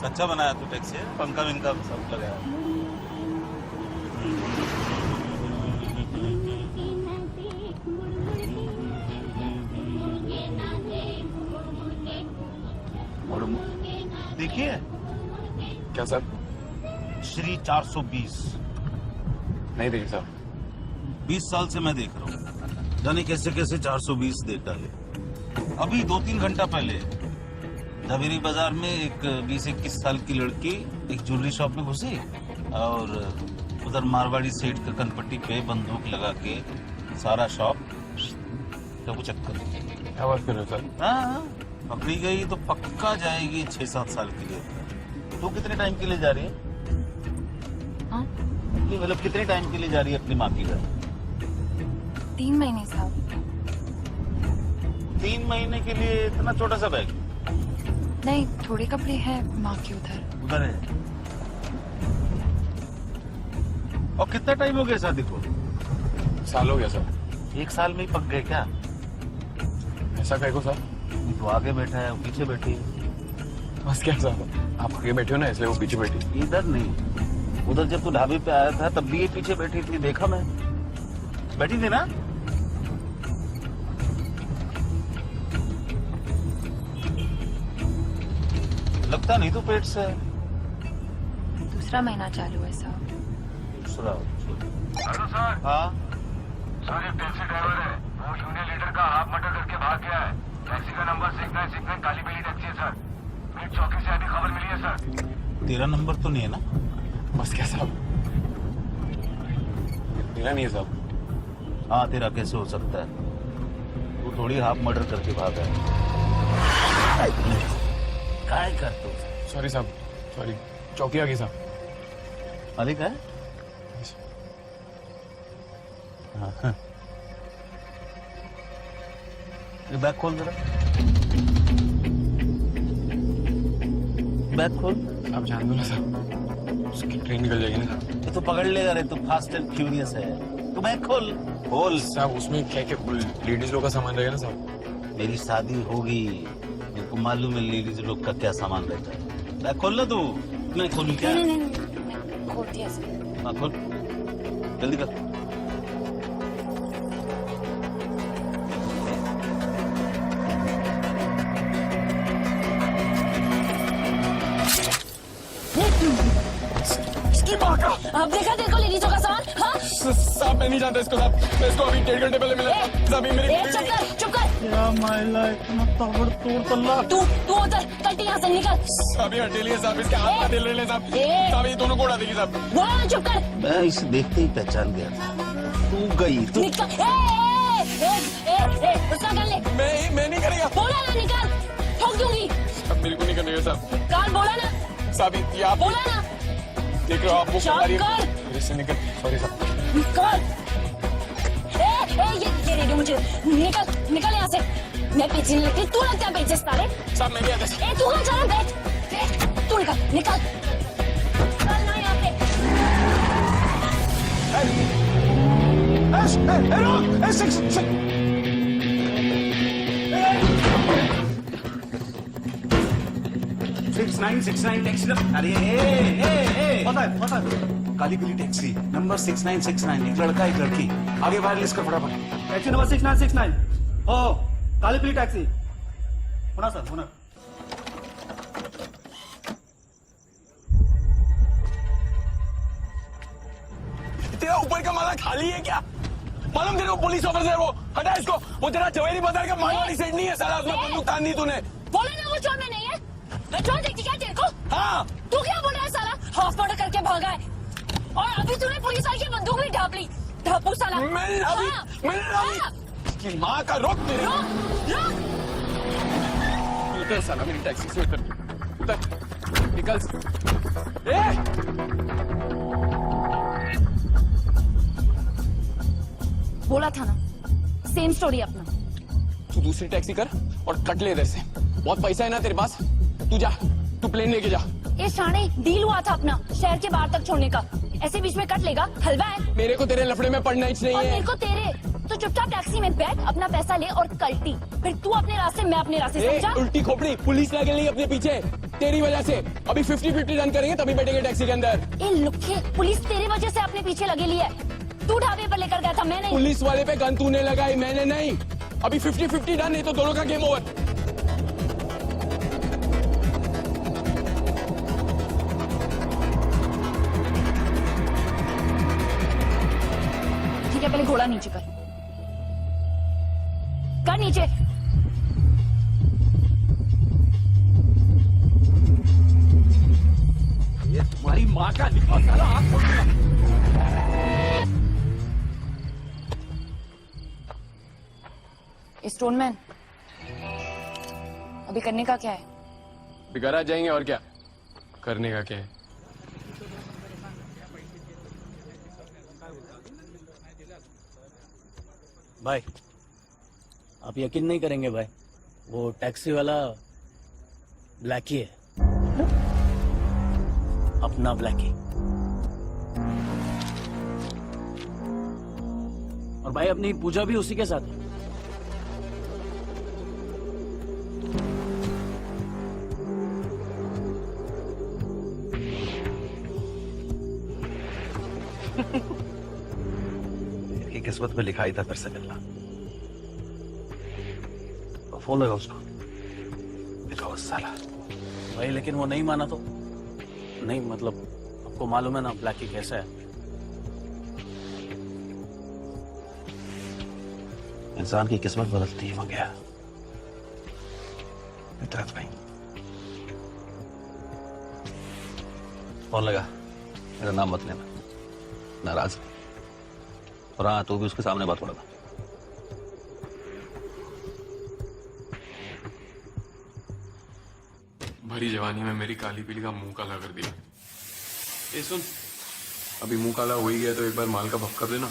H: अच्छा बनाया तू टैक्सी, पंखा विंखा सब लगाया। देखिए
C: क्या सर?
H: श्री 420
C: नहीं देखिए साहब।
H: 20 साल से मैं देख रहा हूँ, जाने कैसे कैसे 420 देख डाले। अभी 2-3 घंटा पहले झवेरी बाजार में एक 20-21 साल की लड़की एक ज्वेलरी शॉप में घुसी और उधर मारवाड़ी सेठ का कनपट्टी पे बंदूक लगा के सारा शॉप चक्कर।
C: क्या बात कर रहे हो सर?
H: हाँ, पकड़ी गई तो पक्का जाएगी 6-7 साल के लिए। तो कितने टाइम के लिए जा रही है?
I: हाँ?
H: मतलब कितने टाइम के लिए जा रही है अपनी माँ की घर?
I: 3 महीने साहब।
H: 3 महीने के लिए इतना छोटा सा बैग?
I: नहीं, थोड़े कपड़े हैं माँ के उधर।
H: उधर है। और कितना टाइम हो गया शादी को?
C: साल हो गया सर।
H: 1 साल में ही पक गए क्या?
C: ऐसा कहे को सर?
H: तो आगे बैठा है, वो पीछे बैठी है।
C: बस क्या साहब, आप आगे बैठे हो ना इसलिए वो पीछे बैठी।
H: इधर नहीं, उधर जब तू ढाबे पे आया था तब भी ये पीछे बैठी थी, देखा मैं। बैठी थी ना? लगता नहीं तो पेट से।
I: दूसरा महीना चालू है साहब।
H: दूसरा?
E: Hello sir.
H: हाँ
E: सर, एक टैक्सी ड्राइवर है, वो यूनियन लीडर का हाफ मर्डर करके भाग गया है। टैक्सी का नंबर 6969 काली पीली टैक्सी है सर। एक चौकी से आधी खबर मिली है सर।
F: तेरा नंबर तो नहीं है ना?
A: बस क्या साहब, मिला नहीं है साहब।
F: हाँ, तेरा कैसे हो सकता है? तू थोड़ी हाफ मर्डर करके भागा है। काय करतो?
A: सॉरी साहब, सॉरी, चौकी आ गई साहब।
F: मालिक है? हाँ। ये बैग खोल जरा, बैग खोल।
A: आप जान दो ना साहब, उसकी ट्रेन निकल जाएगी ना।
F: ये तो पकड़ लेगा रे, तू फास्ट एंड फ्यूरियस है। तू बैग खोल, खोल।
A: साहब उसमें क्या क्या लेडीज लोग का सामान रहेगा ना साहब।
F: मेरी शादी होगी, मेरे को मालूम है लेडीज लोग का क्या सामान रहता है। बैग खोल ना तू। मैं खोलूं क्या?
I: नहीं खोलती है।
F: हाँ खोल, जल्दी कर।
I: अब देखा तेरे को लेडीजों का सामान? हाँ?
A: साहब मैं नहीं जानता इसको साहब, मैं इसको अभी 1.5 घंटे पहले मिला था। साहब ये मेरी
I: चुप कर। तू उधर कल्टी यहाँ से निकल।
A: साहब ये हटेली है साहब, इसके हाथ में दिल रहे साहब। साहब ये दोनों को उड़ा देगी साहब।
I: बोला चुप कर।
F: मैं इसे देखते ही पहचान गया था। तू गई तो
I: निकल। उसका कर ले।
A: मैं नहीं करेगा।
I: बोला ना निकल, ठोक दूंगी।
A: अब मेरे को नहीं करने का साहब।
I: कान बोला ना।
A: साहब ये आप
I: बोला ना।
A: देख रहे हो आप वो
I: चुप कर।
A: मेरे से निकल। सॉरी साहब।
I: निकल। ये रेडियो मुझे निकल यहाँ से। मैं पीछे नहीं लगती, तू लगता है पीछे सारे।
A: साहब मैं भी आता।
I: तू कहाँ जा रहा है? बैठ, तू निकल ना यहाँ से।
B: 6969 टैक्सी। अरे पता है काली पीली टैक्सी नंबर 6969। एक लड़का एक लड़की, आगे बाहर लिस्ट कर फटाफट।
J: टैक्सी नंबर 6969 ओ काली पीली टैक्सी। होना सर, होना।
A: तेरा ऊपर का माला खाली है क्या? मालूम तेरे को पुलिस ऑफिसर है वो, हटा इसको। वो तेरा जवेरी बाजार का मालवाड़ी सेट नहीं है साला, उसमें बंदूक तान दी तूने।
I: बोले ना वो चोर में नहीं है। मैं चोर देखती क्या तेरे को?
A: हाँ
I: तू क्या बोल रहा है साला? हाफ मर्डर करके भागा है और अभी तूने पुलिस वाले की बंदूक भी ढाप ली। ढापू साला।
A: की माँ का रोक तेरे। उतर साला मेरी टैक्सी से, उतर निकल।
I: बोला था ना, सेम स्टोरी अपना।
A: तू दूसरी टैक्सी कर और कट ले इधर से। बहुत पैसा है ना तेरे पास, तू जा, तू प्लेन लेके जा।
I: ये शाणे डील हुआ था अपना शहर के बाहर तक छोड़ने का, ऐसे बीच में कट लेगा? हलवा है।
A: मेरे को तेरे लफड़े में पड़ना ही नहीं
I: और
A: है।
I: मेरे को तेरे। तो चुपचाप टैक्सी में बैठ, अपना पैसा ले और कल्टी। फिर तू अपने रास्ते, मैं अपने रास्ते। समझा?
A: उल्टी खोपड़ी, पुलिस लगे नहीं अपने पीछे तेरी वजह से। अभी 50-50 रन करेंगे तभी बैठेंगे टैक्सी के अंदर।
I: ए लुक्के, पुलिस तेरी वजह से अपने पीछे लगे ली है। तू ढाबे पर लेकर गया था, मैं नहीं।
A: पुलिस वाले पे गन तूने लगाई, मैंने नहीं। अभी 50-50 डन, नहीं तो दोनों का गेम ओवर।
I: ठीक है, पहले घोड़ा नीचे कर नीचे।
A: ये तुम्हारी माँ का निकाल साला, आँख खोल दिया।
I: स्टोनमैन, अभी करने का क्या है?
A: बिगड़ा जाएंगे और क्या करने का क्या है।
J: भाई आप यकीन नहीं करेंगे भाई, वो टैक्सी वाला ब्लैकी है, अपना ब्लैकी। और भाई अपनी पूजा भी उसी के साथ है।
K: की किस्मत में लिखा ही था फिर से मिलना। तो फोन लगा उसको, दिखाओ साला।
J: भाई लेकिन वो नहीं माना तो नहीं, मतलब आपको मालूम है ना ब्लैकी कैसा है।
K: इंसान की किस्मत बदलती है, गया मित्रत भाई। फोन लगा, मेरा नाम मत लेना, नाराज नहीं। और हाँ, तू भी उसके सामने बात पड़ेगा।
M: भरी जवानी में मेरी काली पीली का मुंह काला कर दिया। ए सुन, अभी मुंह काला हो ही गया तो एक बार माल का भक्का देना।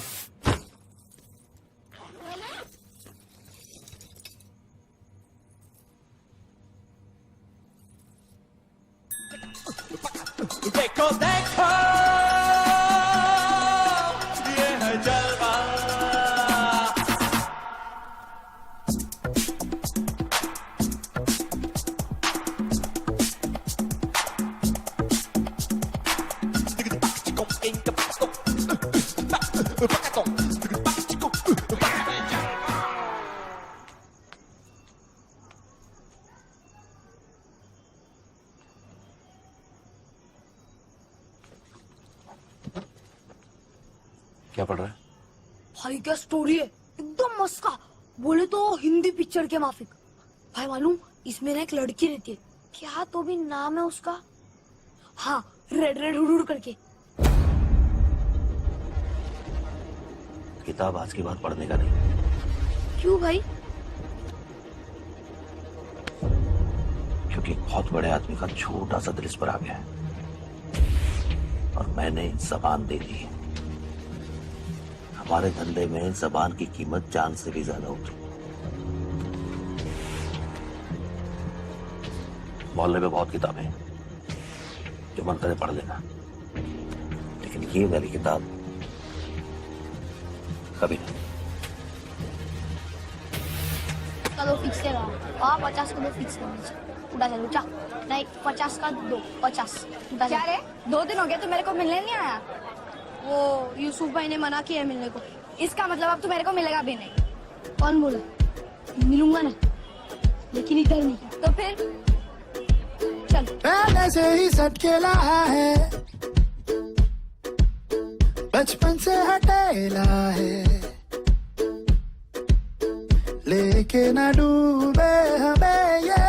L: देखो देखो ये है जलवा।
K: क्या पढ़ रहा है?
D: भाई क्या स्टोरी है, एकदम मस्त का। बोले तो हिंदी पिक्चर के माफिक। भाई मालूम, इसमें ना एक लड़की रहती है, क्या तो भी नाम है उसका, हाँ रेड रेड हुड करके।
K: किताब आज की बात पढ़ने का नहीं।
D: क्यों भाई?
K: क्योंकि एक बहुत बड़े आदमी का छोटा सा दिल इस पर आ गया है और मैंने जबान दे दी है। हमारे धंधे में जबान की कीमत जान से भी ज्यादा होती है। मोहल्ले में बहुत किताबें हैं, जो मन करे पढ़ लेना, लेकिन ये मेरी किताब कभी नहीं।
D: चलो फिक्स है, 50 का दो फिक्स कर। उड़ा चलो चा, नहीं 50 का दो, 50।
I: क्या रे, 2 दिन हो गए तो मेरे को मिलने नहीं आया?
D: वो यूसुफ भाई ने मना किया है मिलने को।
I: इसका मतलब अब तू मेरे को मिलेगा भी नहीं?
D: कौन बोला? मिलूंगा ना, लेकिन इधर नहीं।
I: तो फिर
D: चल।
L: पहले से ही सटकेला है, बचपन से हटेला है, लेके ना डूबे हमें ये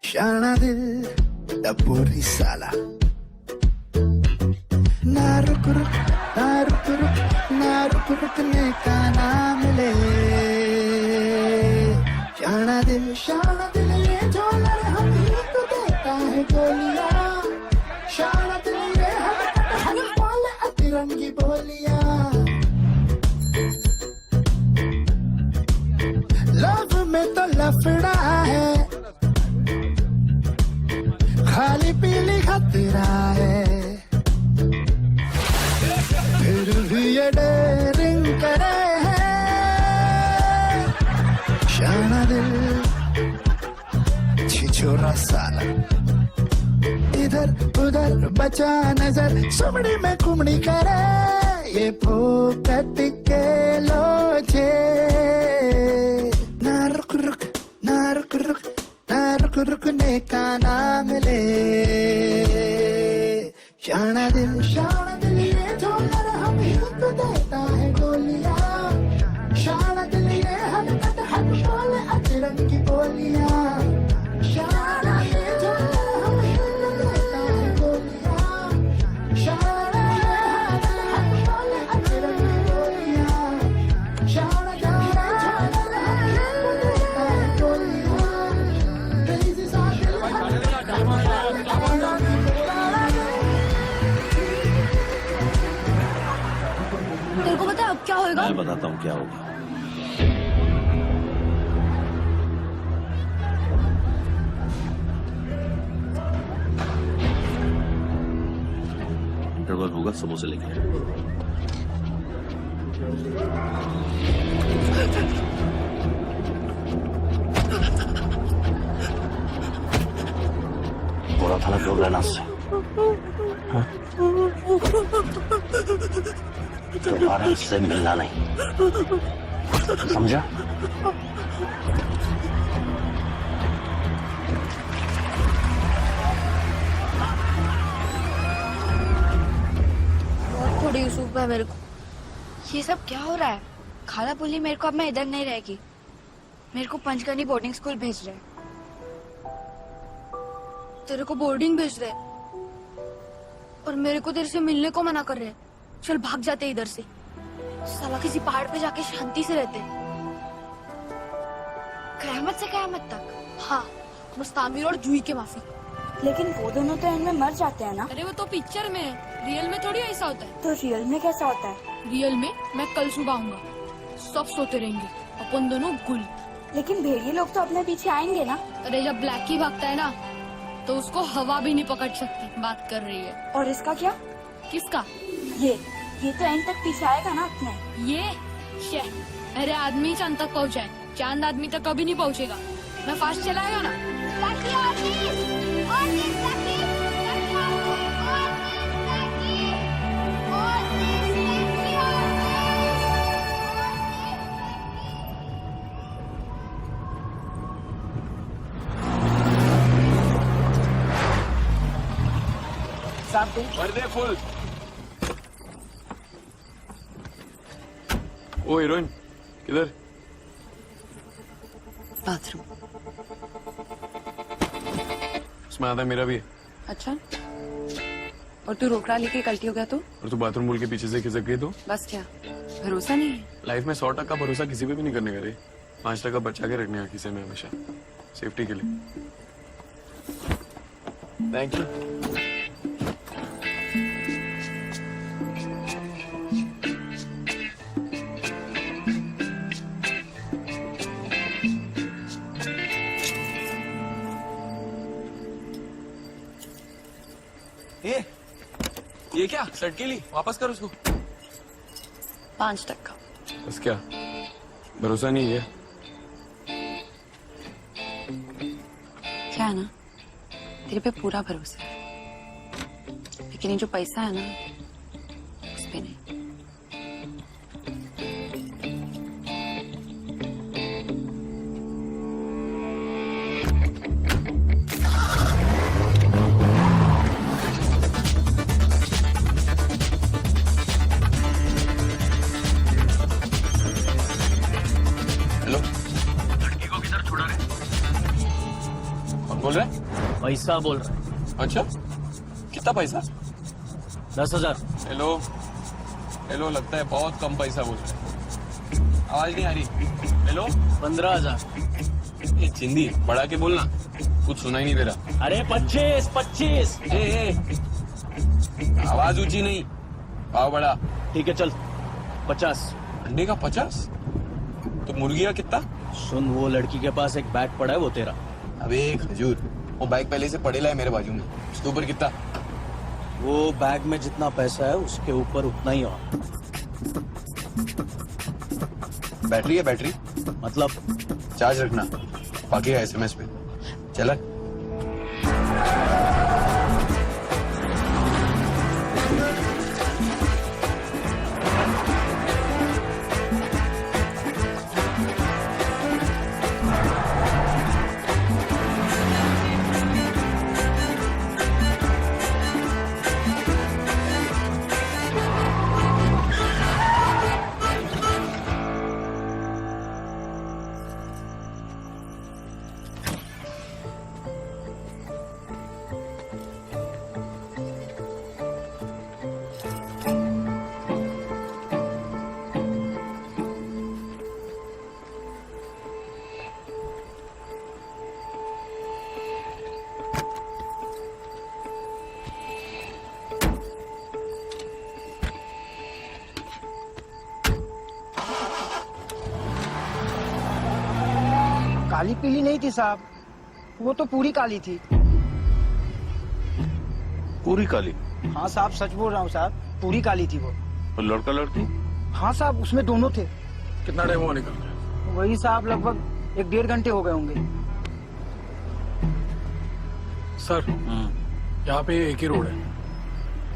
L: शाना दिल डबोरी साला। ना रुक रुक ना रुक रुक ना रुक रुकने का नाम ले, शाना दिल ये झोलर हम ही तो देता है गोलियां। शाना दिल ये हम बोले अतिरंगी बोलियां। लव में तो लफड़ा है, खाली पीली खतरा है, फिर भी ये डेयरिंग करे है शाना दिल छिछोरा साला। इधर उधर बचा नजर, सुमड़ी में कुमड़ी करे ये फोकट के लोचे। ना रुक रुक ना रुक रुक ना रुक रुकने का नाम ले, शाना दिल ये झोलर हम ही तो देता है गोलियां। शाना दिल ये हरकत हर बोले अतिरंगी बोलियां। शाना ये झोलर हम ही तो देता है गोलियां। शाना ये हरकत हर बोले अतिरंगी बोलियां। शाना ये झोलर हम ही तो देता है गोलियां। तेजी सा
D: तेरे को पता है अब क्या होगा?
K: मैं बताता हूँ क्या होगा। इंटरवल होगा, समोसे लेके पूरा थाना जोड़ लेना उससे। हाँ? दोबारा इससे मिलना नहीं, समझा?
I: थोड़ी यूसुफ है मेरे को। ये सब क्या हो रहा है? खाला बोली मेरे को अब मैं इधर नहीं रहेगी, मेरे को पंचगनी बोर्डिंग स्कूल भेज रहे हैं।
D: तेरे को बोर्डिंग भेज रहे और मेरे को तेरे से मिलने को मना कर रहे। चल भाग जाते इधर से, साला किसी पहाड़ पे जाके शांति से रहते, कयामत से कयामत तक। हाँ, मुस्तामिर और जूही के माफी।
I: लेकिन वो दोनों तो एंड में मर जाते हैं ना।
D: अरे वो तो पिक्चर में है, रियल में थोड़ी ऐसा होता है।
I: तो रियल में कैसा होता है?
D: रियल में मैं कल सुबह आऊंगा, सब सोते रहेंगे, अपन दोनों गुल।
I: लेकिन भेड़िए लोग तो अपने पीछे आएंगे ना।
D: अरे जब ब्लैकी भागता है ना तो उसको हवा भी नहीं पकड़ सकती। बात कर रही है।
I: और इसका क्या?
D: किसका?
I: ये तो एंड तक पीछे आएगा ना अपने।
D: ये अरे आदमी चांद तक पहुँचा है, चांद आदमी तक कभी नहीं पहुँचेगा। मैं फास्ट चलाएगा ना।
M: भर दे फुल। ओ हीरोइन किधर?
I: बाथरूम।
M: उसमें आधा मेरा भी है।
I: अच्छा, और तू रोकड़ा लेके गलती हो गया तो?
M: और तू बाथरूम बोल के पीछे से खिसक गई तो?
I: बस क्या भरोसा नहीं है?
M: लाइफ में 100% भरोसा किसी पे भी नहीं करने का रे। 5% बचा के रखने का किसी में हमेशा, सेफ्टी के लिए। Thank you. ये क्या शर्ट के लिए? वापस कर उसको।
I: 5 टका।
M: बस क्या भरोसा नहीं है?
I: क्या है ना, तेरे पे पूरा भरोसा है, लेकिन ये जो पैसा है ना उस पे नहीं।
M: बोल रहे?
K: पैसा बोल रहा है।
M: अच्छा, कितना पैसा?
K: 10,000।
M: हेलो हेलो, लगता है बहुत कम पैसा बोल रहे हैं। आवाज नहीं आ रही। हेलो
K: 15,000।
M: ये चिंदी बढ़ा के बोलना, कुछ सुनाई नहीं दे रहा।
K: अरे 25।
M: आवाज ऊंची नहीं, भाव बढ़ा।
K: ठीक है चल 50।
M: अंडे का 50? तो मुर्गी का कितना?
K: सुन, वो लड़की के पास एक बैग पड़ा है, वो तेरा।
M: अबे खजूर, वो बैग पहले से पड़ेला है मेरे बाजू में, उसके ऊपर कितना?
K: वो बैग में जितना पैसा है उसके ऊपर उतना ही और।
M: बैटरी है बैटरी?
K: मतलब
M: चार्ज रखना, बाकी है SMS पे। चला
J: काली पीली नहीं थी साहब, वो तो पूरी काली थी।
H: पूरी काली?
J: हाँ साहब, सच बोल रहा हूँ साहब, पूरी काली थी वो।
H: और लड़का लड़की?
J: हाँ साहब, उसमें दोनों थे।
M: कितना टाइम हुआ निकल रहा?
J: वही साहब लगभग 1-1.5 घंटे हो गए होंगे।
M: सर यहाँ पे एक ही रोड है,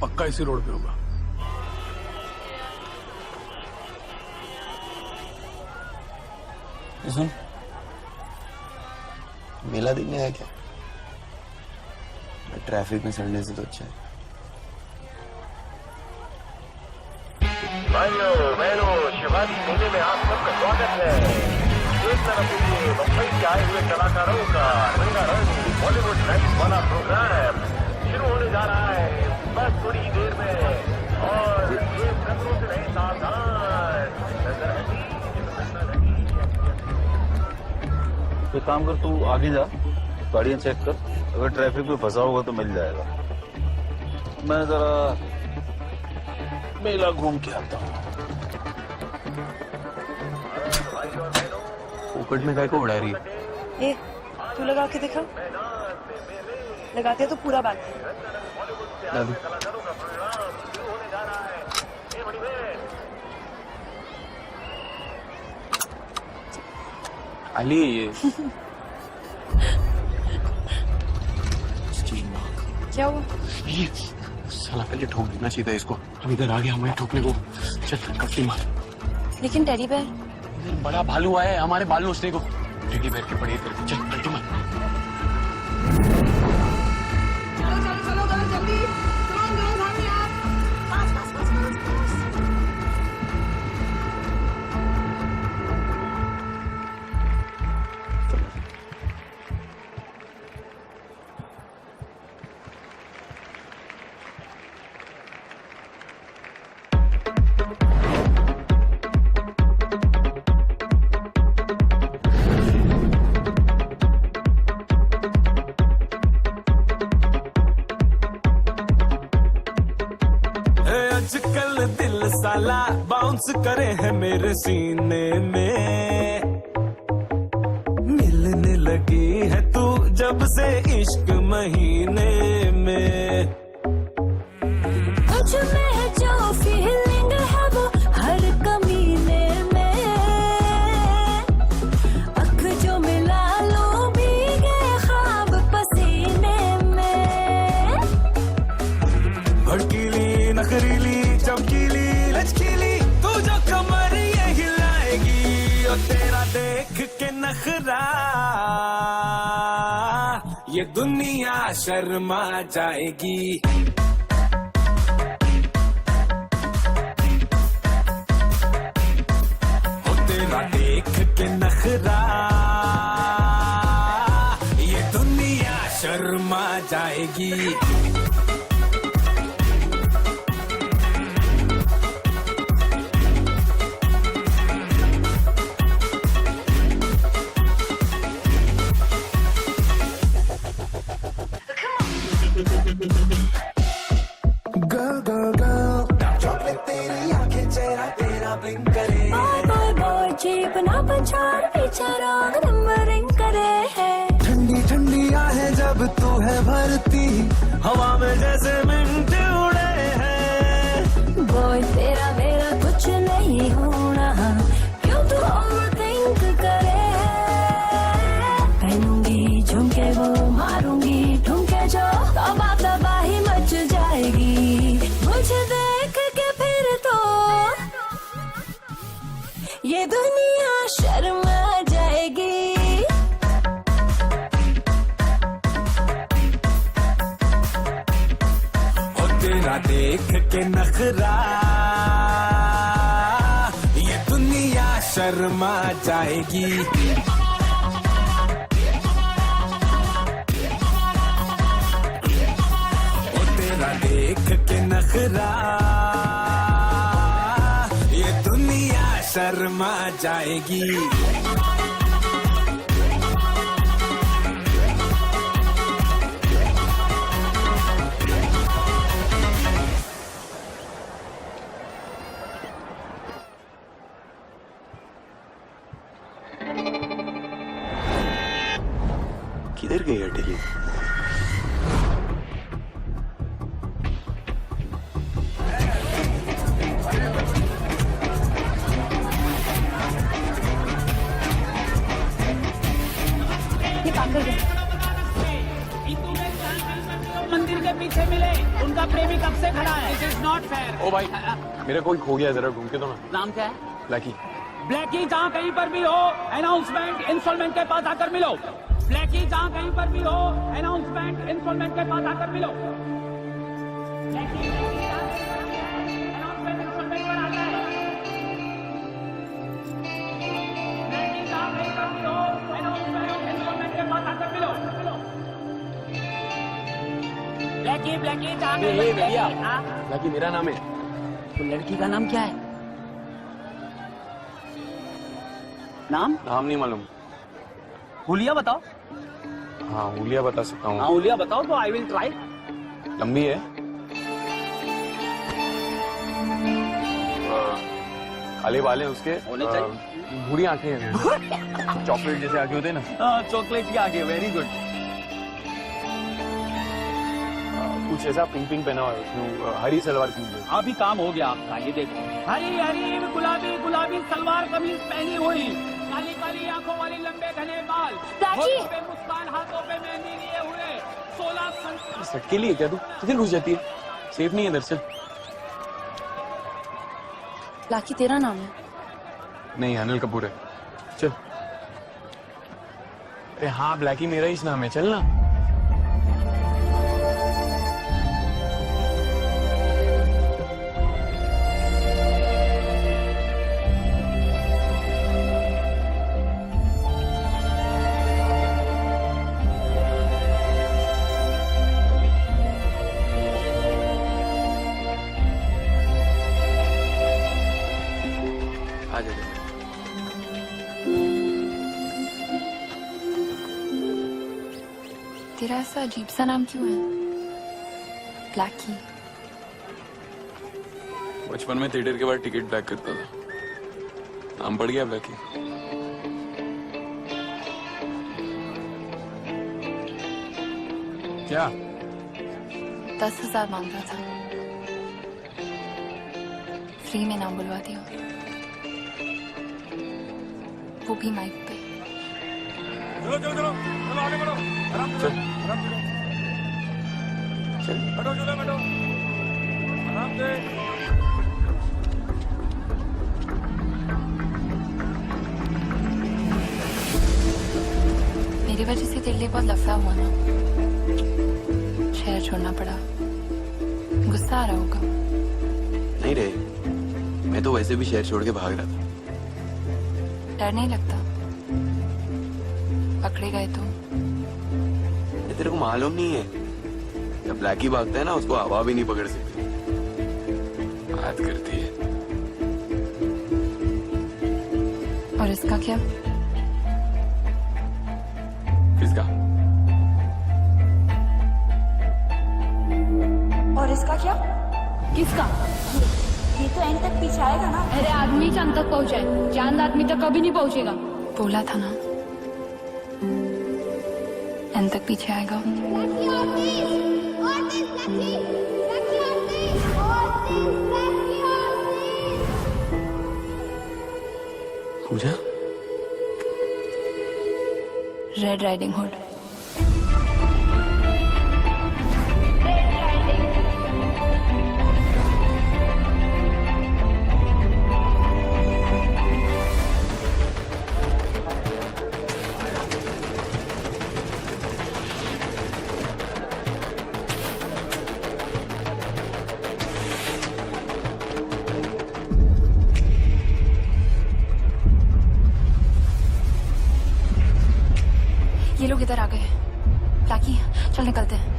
M: पक्का इसी रोड पे होगा।
C: सुन, मेला देखने आया क्या? ट्रैफिक में सड़ने से तो अच्छा है।
E: भाइयों बहनों, शिवाजी मेले में आप सबका स्वागत है। एक नजर मुंबई के आए हुए कलाकारों का रंगारंग बॉलीवुड नाइट वाला प्रोग्राम शुरू होने जा रहा है बस थोड़ी ही देर में। और ये खतरों से रहे सावधान। नजर हटी, नजर हटी।
H: तो काम कर, तू आगे जा, गाड़ियां चेक कर, अगर ट्रैफिक में फंसा होगा तो मिल जाएगा। मैं जरा मेला घूम के आता हूँ।
C: पोकट में काय को उड़ा रही है?
I: ए, तू लगा के दिखा। लगाते तो पूरा बैग।
C: दादी अली ये
I: क्या हुआ?
C: ये साला पहले ठोक देना चाहिए था इसको। हम इधर आ गए, हमें ठोकने को। चल कफ्ती मार।
I: लेकिन टेडी बेयर,
C: बड़ा भालू आया है हमारे बाल नोचने को। टेडी बेयर के पड़े तेरे को। चल कफ्ती मार।
L: आजकल दिल साला बाउंस करे है मेरे सीने में, मिलने लगी है तू जब से इश्क महीने में।
N: मुझ में जो फीलिंग है वो हर कमीने में, अख जो मिला लो भीगे ख्वाब पसीने में।
L: भड़कीली नखरीली चमकीली लचकीली तू जो कमर ये हिलाएगी, और तेरा देख के नखरा ये दुनिया शर्मा जाएगी। ओ तेरा देख के नखरा ये दुनिया शर्मा जाएगी।
N: Girl, girl, girl, चॉकलेट तेरी आंखें चेहरा तेरा ब्लिंक करे। Boy, boy, boy, जीप ना पछाड़ पीछे रंग नंबरिंग करे है।
L: ठंडी ठंडी आहें जब तू है भरती, हवा में जैसे मिंट उड़े हैं।
N: Boy, तेरा मेरा कुछ नहीं होना, क्यों तू ओवरथिंक करे। पहनूंगी झुमके वो मारूंगी ठुमके जो, तबाही मच जाएगी। मुझे देख के फिर तो ये दुनिया शर्मा जाएगी।
L: और तेरा देख के नखरा ये दुनिया शर्मा जाएगी। देख के नखरा ये दुनिया शर्मा जाएगी।
C: किधर गई अटेली?
J: मंदिर के पीछे मिले, उनका प्रेमी कब से खड़ा है। It is not fair।
M: ओ भाई मेरा कोई खो गया, जरा ढूंढ के दो ना।
J: नाम क्या है?
M: ब्लैकी।
J: ब्लैकी जहाँ कहीं पर भी हो, अनाउंसमेंट इंस्टॉलमेंट के पास आकर मिलो। ब्लैकी जहाँ कहीं पर भी हो, अनाउंसमेंट इंस्टॉलमेंट के पास आकर मिलो। ब्लैकी अनाउंसमेंट इंस्टॉलमेंट पर आता है। ब्लैकी जहाँ कहीं पर भी ब्लैकी कहाँ पे
C: भैया
J: हाँ?
C: बाकी मेरा नाम है।
J: तो लड़की का नाम क्या है? नाम
C: नाम नहीं मालूम।
J: हुलिया बताओ।
C: हाँ हुलिया बता सकता
J: हाँ
C: हूँ।
J: हुलिया बताओ तो आई विल ट्राई।
C: लंबी है, काले बाल है उसके,
J: होने चाहिए।
C: भूरी आंखें हैं, चॉकलेट जैसे आगे होते हैं ना।
J: चॉकलेट की आगे, वेरी गुड।
C: कुछ ऐसा पिंक पिंक पहना हुआ है उसने, हरी सलवार की है।
J: अभी काम हो गया आपका, ये देखो। हरी हरी गुलाबी गुलाबी सलवार कमीज पहनी हुई, काली काली आंखों वाली, लंबे घने बाल, होठों पे मुस्कान, हाथों पे मेहंदी लिए हुए, 16 संख्या।
C: सटके लिए क्या तू? किधर घुस जाती है? सेफ नहीं है दरअसल।
I: लाकी तेरा नाम है?
C: नहीं अनिल कपूर है। चल। अरे हाँ ब्लैकी मेरा ही नाम है, चल ना। आ जा।
I: तेरा ऐसा अजीब सा नाम क्यों है? ब्लैकी।
M: बचपन में थिएटर के बाद टिकट ब्लैक करता था, नाम पड़ गया ब्लैकी।
C: क्या?
I: 10,000 मांग रहा था, फ्री में नाम बुलवा दिया, वो भी माइक पे।
A: चलो चलो चलो चलो आगे बढ़ो, आराम से आराम से
C: चल।
A: बैठो, चलो बैठो, आराम से।
I: मेरी वजह से तेरे लिए बहुत लफड़ा हुआ ना, शहर छोड़ना पड़ा, गुस्सा आ रहा होगा।
C: नहीं रे, मैं तो वैसे भी शहर छोड़ के भाग रहा था।
I: डर नहीं लगता पकड़े गए तो?
C: ये तेरे को मालूम नहीं है, जब ब्लैकी भागता है ना उसको हवा भी नहीं पकड़ सकती, बात करती है।
I: और इसका क्या?
C: किसका?
I: और इसका क्या?
D: किसका?
I: ये तो एंड तक पीछे आएगा ना।
D: अरे आदमी चांद तक पहुंचा है, चांद आदमी तक कभी नहीं पहुंचेगा।
I: बोला था ना एंड तक पीछे आएगा।
C: पूजा?
I: Red riding hood. ये लोग इधर आ गए हैं। लाकी चल निकलते हैं।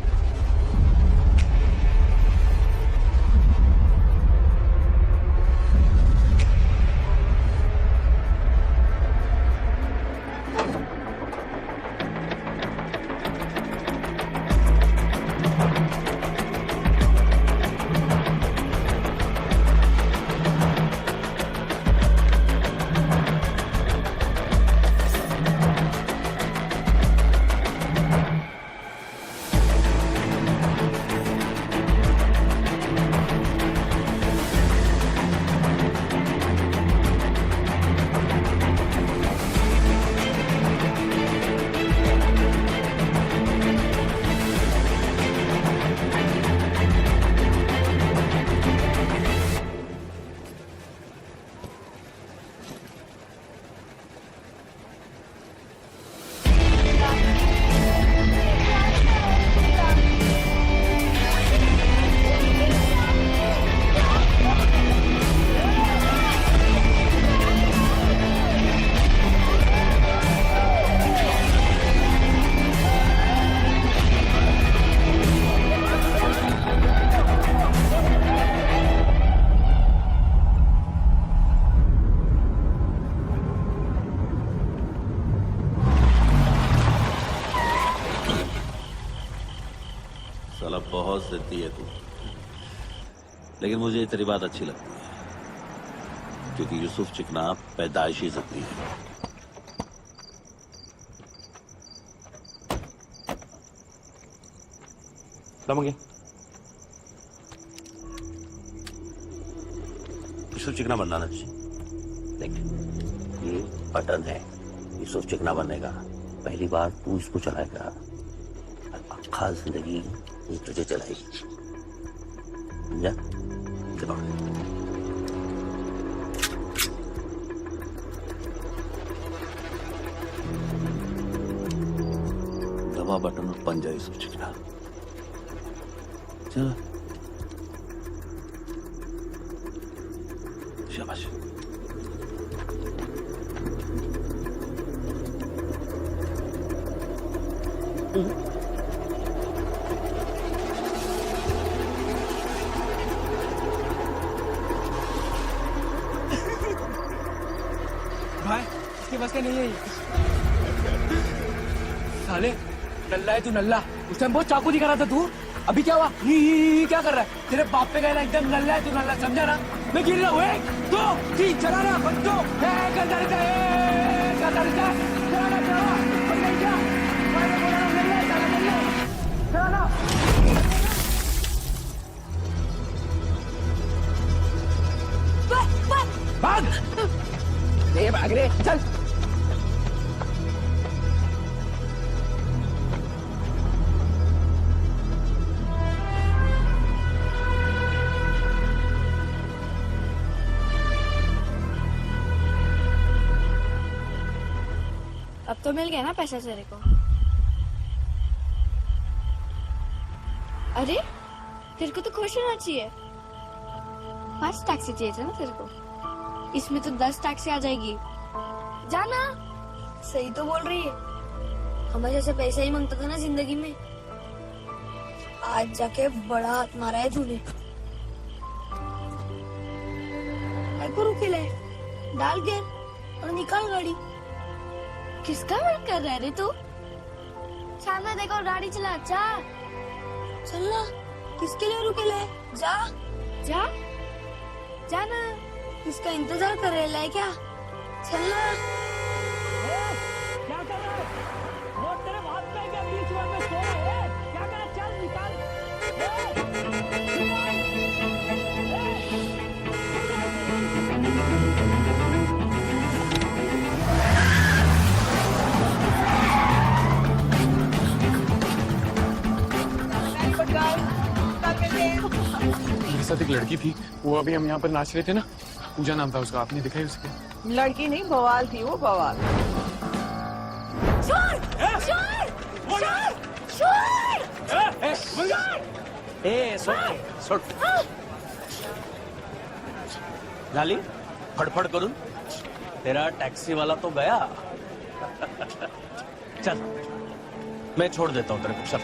K: लेकिन मुझे तेरी बात अच्छी लगती है, क्योंकि यूसुफ चिकना पैदाइशी सकती है। यूसुफ चिकना बनना ना चाहिए। देख, ये बटन है यूसुफ चिकना बनने का। पहली बार तू इसको चलाएगा, अक्खा जिंदगी ये तुझे चलाएगी। समझा? दबा दबा बटन और बन जाए यूसुफ चिकना। चलो, शाबाश।
A: भाई इसके बस का नहीं है ये। साले नल्ला है तू, नल्ला। उस टाइम बहुत चाकू दिखा रहा था तू, अभी क्या हुआ? ही क्या कर रहा है? तेरे बाप पे कहना एकदम नल्ला है तू, नल्ला, समझा ना? मैं गिर रहा हूँ। 1 2 3 चला रहा बच्चों। गंदारिता चलाना चला बन गई क्या? मैंने बोला ना नल्ला है, चला नल्ला चलाना। भाग भाग रे, चल।
D: अब तो मिल गया ना पैसा तेरे को। अरे तेरे को तो खुश होना चाहिए। 5 टैक्सी चाहिए था ना तेरे को, इसमें तो 10 टैक्सी आ जाएगी। जाना, सही तो बोल रही है। हमेशा से पैसा ही मांगता था ना जिंदगी में, आज जाके बड़ा हाथ मारा है तूने। को रुके ले, डाल गेर और निकाल गाड़ी। किसका वेट कर रहा है रे तू? सामने देखो, गाड़ी चला। अच्छा चलना, किसके लिए रुके ले? जा जा जाना, इसका इंतजार कर रहे है क्या? चलना।
J: क्या कर रहा है? वो तेरे हाथ पे क्या बीच में सो रहा है? क्या कर रहा है? चल निकाल।
M: मेरे साथ एक लड़की थी, वो अभी हम यहाँ पर नाच रहे थे ना, पूजा नाम था उसका, आपने देखा है उसके?
J: लड़की नहीं, बवाल थी वो, बवाल।
K: झाली फड़फड़ करून तेरा टैक्सी वाला तो गया। चल मैं छोड़ देता हूँ तेरे को, चल।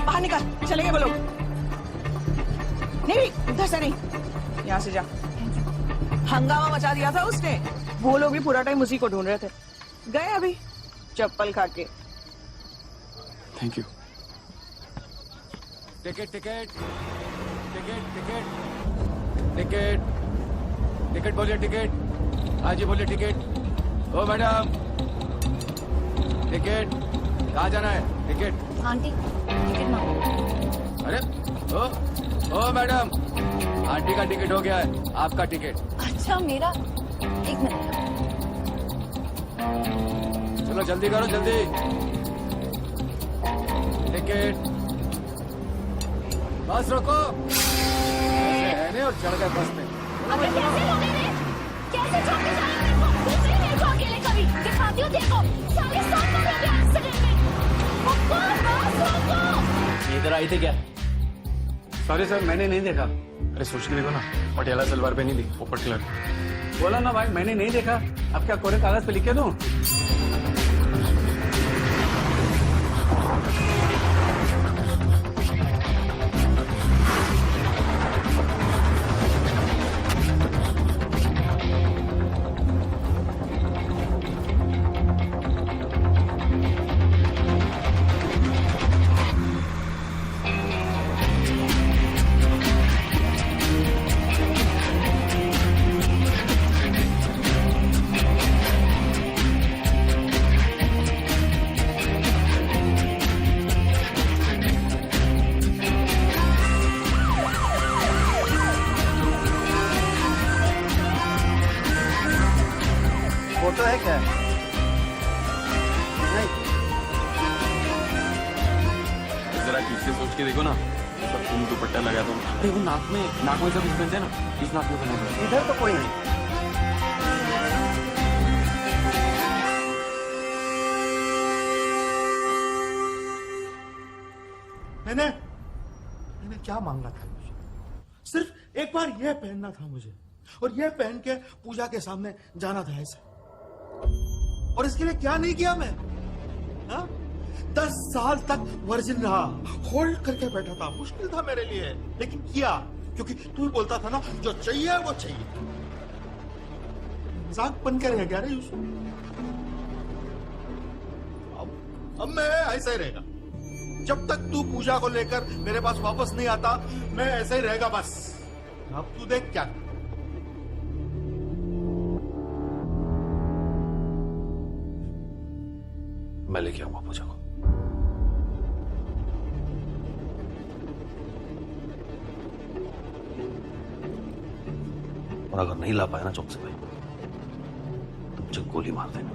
J: बाहर निकाल, चलेंगे वो लोग। नहीं उधर से नहीं, यहाँ से जा। हंगामा मचा दिया था उसने, वो लोग भी पूरा टाइम उसी को ढूंढ रहे थे। गए अभी चप्पल खा के।
M: Thank you.
A: Ticket ticket ticket ticket ticket ticket बोलिए, टिकट। हाँ जी बोलिए, टिकट। ओ मैडम, टिकट। कहाँ जाना है? टिकट।
D: आंटी टिकट मांगो।
A: अरे ओ मैडम, आंटी का टिकट हो गया है, आपका टिकट।
D: अच्छा मेरा? एक मिनट,
A: चलो जल्दी करो, जल्दी। टिकट। बस रोको। ऐसे है नहीं और चढ़ गए बस में।
D: अबे कैसे लोगे रे? कैसे चौके जा रहे हो? दूसरे मेरे को अकेले कभी दिखाती हूँ, देखो सारे साथ मर गए एक्सीडेंट में। बस रोको।
K: इधर आई थी क्या?
B: सॉरी सर, मैंने नहीं देखा।
M: अरे सोच के देखो ना, पटियाला सलवार पे नहीं थी, पोपट कलर।
B: बोला ना भाई, मैंने नहीं देखा। अब क्या कोरे कागज पे लिख के दूं?
A: फोटो है क्या? नहीं।
M: जरा ठीक से सोच के देखो ना, सब तुम दुपट्टा लगा दो। अरे वो नाक में सब इस बनते हैं ना, इस नाक में बना।
A: इधर तो कोई नहीं।
F: मैंने क्या मांगा था मुझे? सिर्फ एक बार यह पहनना था मुझे, और यह पहन के पूजा के सामने जाना था ऐसे। और इसके लिए क्या नहीं किया मैं? हा? 10 साल तक वर्जिन रहा, होल्ड करके बैठा था, मुश्किल था मेरे लिए, लेकिन किया, क्योंकि तू बोलता था ना, जो चाहिए वो चाहिए। मजाक बन के रह गया रे यूसुफ। अब मैं ऐसा ही रहेगा। जब तक तू पूजा को लेकर मेरे पास वापस नहीं आता, मैं ऐसा ही रहेगा बस। अब तू देख क्या।
K: मैं लेके आऊंगा पूजा को। और अगर नहीं ला पाया ना चौकसी भाई, तो मुझे गोली मार देना।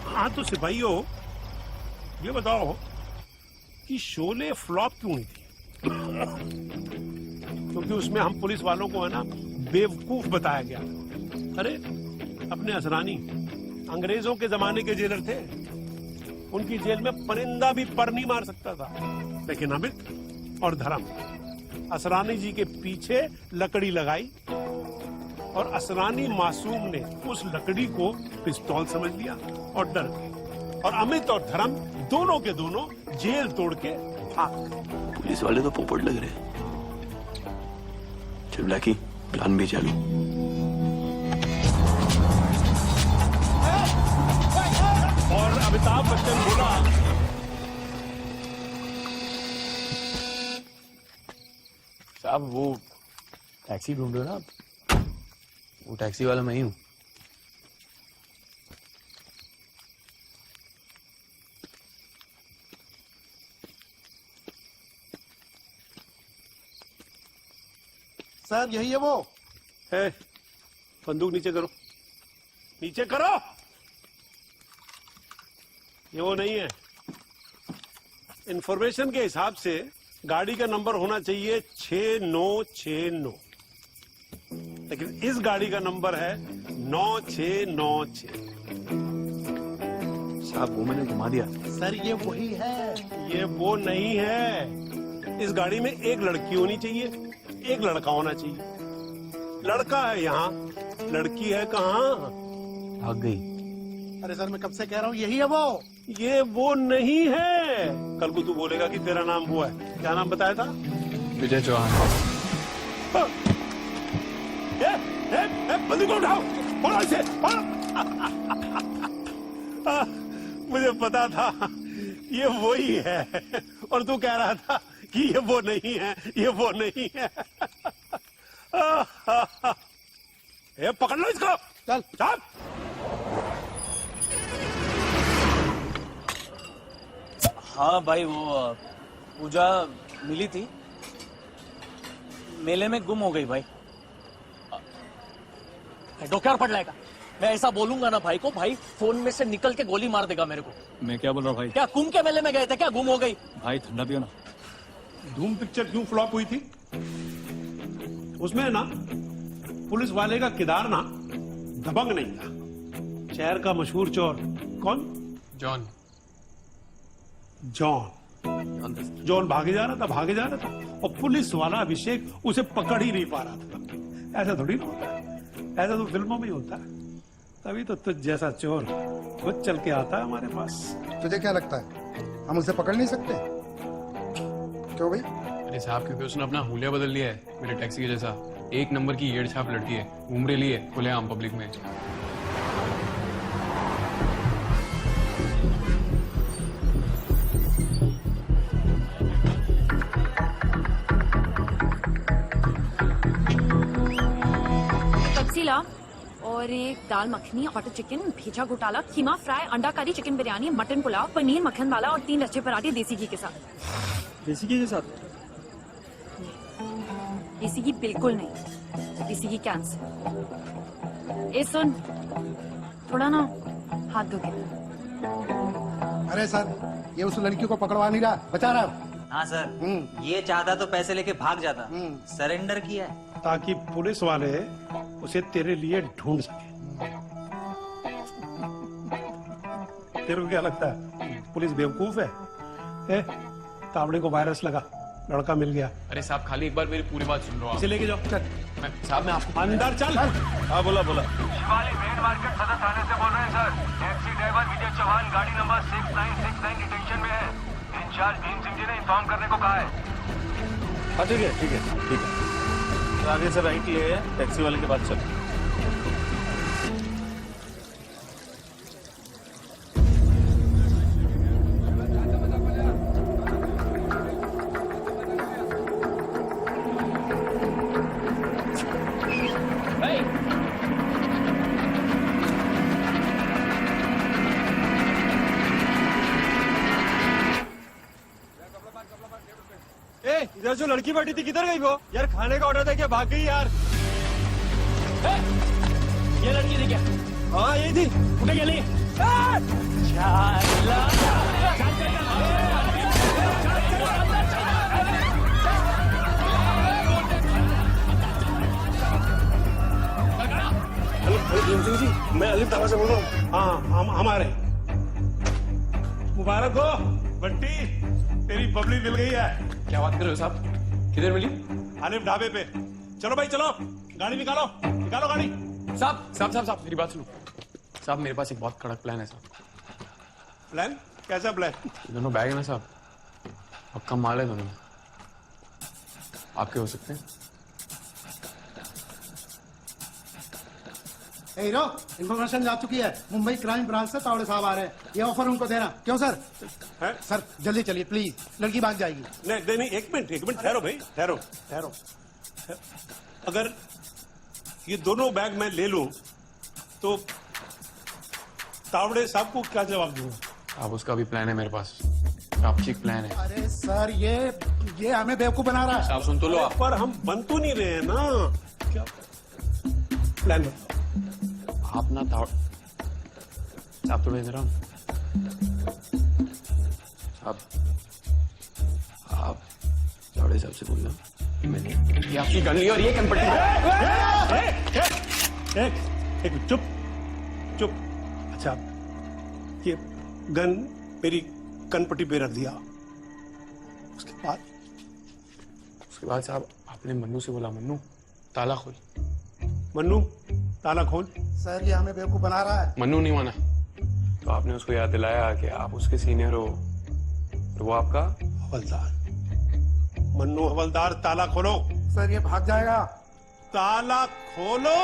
E: हाँ तो सिपाहियों, ये बताओ कि शोले फ्लॉप क्यों हुई थी? क्योंकि उसमें हम पुलिस वालों को है ना बेवकूफ बताया गया। अरे अपने असरानी अंग्रेजों के जमाने के जेलर थे, उनकी जेल में परिंदा भी पर नहीं मार सकता था। लेकिन अमित और धर्म असरानी जी के पीछे लकड़ी लगाई, और असरानी मासूम ने उस लकड़ी को पिस्तौल समझ लिया और डर गए। और अमित और धर्म दोनों के दोनों जेल तोड़ के भाग गए।
C: पुलिस वाले तो पोपट लग रहे। चल ब्लैकी, प्लान भी चालू।
E: और अमिताभ बच्चन बोला,
M: साहब वो टैक्सी ढूंढो ना। वो टैक्सी वाला मैं ही हूँ।
F: सर यही है वो।
E: है, बंदूक नीचे करो, नीचे करो। ये वो नहीं है। इंफॉर्मेशन के हिसाब से गाड़ी का नंबर होना चाहिए 6969, लेकिन इस गाड़ी का नंबर है 9696।
M: साहब वो मैंने घुमा दिया।
F: सर ये वही है।
E: ये वो नहीं है। इस गाड़ी में एक लड़की होनी चाहिए, एक लड़का होना चाहिए। लड़का है यहाँ, लड़की है कहाँ?
M: भाग गई।
F: अरे सर मैं कब से कह रहा हूँ यही है वो।
E: ये वो नहीं है। कल को तू बोलेगा कि तेरा नाम वो है। क्या नाम बताया था?
M: विजय चौहान।
E: बंदूक उठाओ, पकड़ो इसे, मुझे पता था ये वही है, और तू कह रहा था कि ये वो नहीं है, ये वो नहीं है। पकड़ लो इसको।
F: चल
E: चल।
A: हाँ भाई, वो पूजा मिली थी, मेले में गुम हो गई भाई। डोक्यार पड़ जाएगा। मैं ऐसा बोलूंगा ना भाई को, भाई फोन में से निकल के गोली मार देगा मेरे को। मैं क्या बोल रहा हूँ भाई?
J: क्या कुंभ के मेले में गए थे क्या? गुम हो गई?
A: भाई ठंडा पियो ना।
B: धूम पिक्चर क्यों फ्लॉप हुई थी? उसमें ना पुलिस वाले का किरदार ना दबंग नहीं था। शहर का मशहूर चोर कौन?
M: जॉन।
B: जॉन भागे जा रहा था और पुलिस वाला अभिषेक उसे पकड़ ही नहीं पा रहा था। ऐसा थोड़ी ना होता है, ऐसा तो फिल्मों में ही होता है। तभी तो तुझ जैसा चोर खुद चल के आता है हमारे पास।
F: तुझे क्या लगता है हम उसे पकड़ नहीं सकते? क्यों भाई?
M: अरे साहब, क्योंकि उसने अपना हुलिया बदल लिया है मेरे टैक्सी के जैसा। एक नंबर की येड़ छाप लड़की है, घूम रही है खुलेआम पब्लिक में।
I: टैक्सी ला और एक दाल मखनी, बटर चिकन, भेजा घोटाला, कीमा फ्राई, अंडा करी, चिकन बिरयानी, मटन पुलाव, पनीर मक्खन वाला और 3 लच्छे पराठे देसी घी के साथ।
A: देसी घी के साथ?
I: देसी घी बिल्कुल नहीं, देसी घी कैंसिल। ए सुन, थोड़ा ना हाथ धो के।
F: अरे सर, ये उस लड़की को पकड़वा नहीं रहा, बचा रहा।
J: हाँ सर, ये चाहता तो पैसे लेके भाग जाता, सरेंडर किया है
B: ताकि पुलिस वाले उसे तेरे लिए ढूंढ सके। तेरे को क्या लगता है पुलिस बेवकूफ है? तावड़े को वायरस लगा, लड़का मिल गया।
M: अरे साहब, खाली एक बार मेरी पूरी बात सुन लो आप।
B: इसे लेके जाओ। चल
M: साहब, मैं आपको
B: अंदर चल।
H: हाँ बोला।
E: शिवाली मेन मार्केट सदर थाने से बोल रहे हैं सर। टैक्सी ड्राइवर विजय चौहान गाड़ी नंबर 6969 डिटेंशन में है। इंचार्ज भीम सिंह जी ने इन्फॉर्म करने को कहा है।
H: ठीक है। तो आगे से राइट ले टैक्सी वाले के पास चल।
A: इधर जो लड़की बैठी थी किधर गई वो? यार खाने का ऑर्डर दे के भाग गई यार।
J: ये लड़की थी क्या?
A: हाँ यही थी।
J: उठे क्या नहीं?
B: मैं अलीफ धावा से बोल रहा हूँ। हाँ, हमारे मुबारक हो बंटी, तेरी बबली मिल गई है।
M: क्या बात कर रहे हो साहब? किधर मिली?
B: अलीफ ढाबे पे। चलो भाई चलो, गाड़ी निकालो गाड़ी।
M: साहब मेरी बात सुनो। साहब, मेरे पास एक बहुत कड़क प्लान है साहब।
B: प्लान? कैसा प्लान?
M: दोनों बैग है ना साहब, पक्का माल है दोनों में। आपके हो सकते हैं।
F: हीरो, इन्फॉर्मेशन जा चुकी है। मुंबई क्राइम ब्रांच से तावड़े साहब आ रहे हैं। ये ऑफर उनको देना। क्यों सर?
B: है?
F: सर जल्दी चलिए प्लीज, लड़की भाग जाएगी।
B: नहीं, एक मिनट ठहरो भाई, ठहरो। अगर ये दोनों बैग मैं ले लूं तो तावड़े साहब को क्या जवाब दूंगा?
M: आप उसका भी प्लान है मेरे पास, टॉपचिक प्लान है।
F: अरे सर, ये हमें बेवकूफ बना रहा है।
M: आप सुन तो लो आप।
B: पर हम बन तो नहीं रहे हैं ना। क्या प्लान बताओ?
M: आप ना आप थोड़ा इधर आओ। आप तावड़े साहब से बोलना मैंने ये आपकी गन ली और ये कनपट्टी।
B: एक चुप। अच्छा, ये गन मेरी कनपट्टी पे रख दिया, उसके बाद
M: साहब आपने मन्नू से बोला, मन्नू ताला खोल।
B: मन्नू ताला खोल।
F: सर ये हमें बेवकूफ बना रहा है।
M: मन्नू नहीं माना तो आपने उसको याद दिलाया कि आप उसके सीनियर हो, तो वो आपका
B: हवलदार। मन्नू हवलदार, ताला खोलो।
F: सर ये भाग जाएगा।
B: ताला खोलो।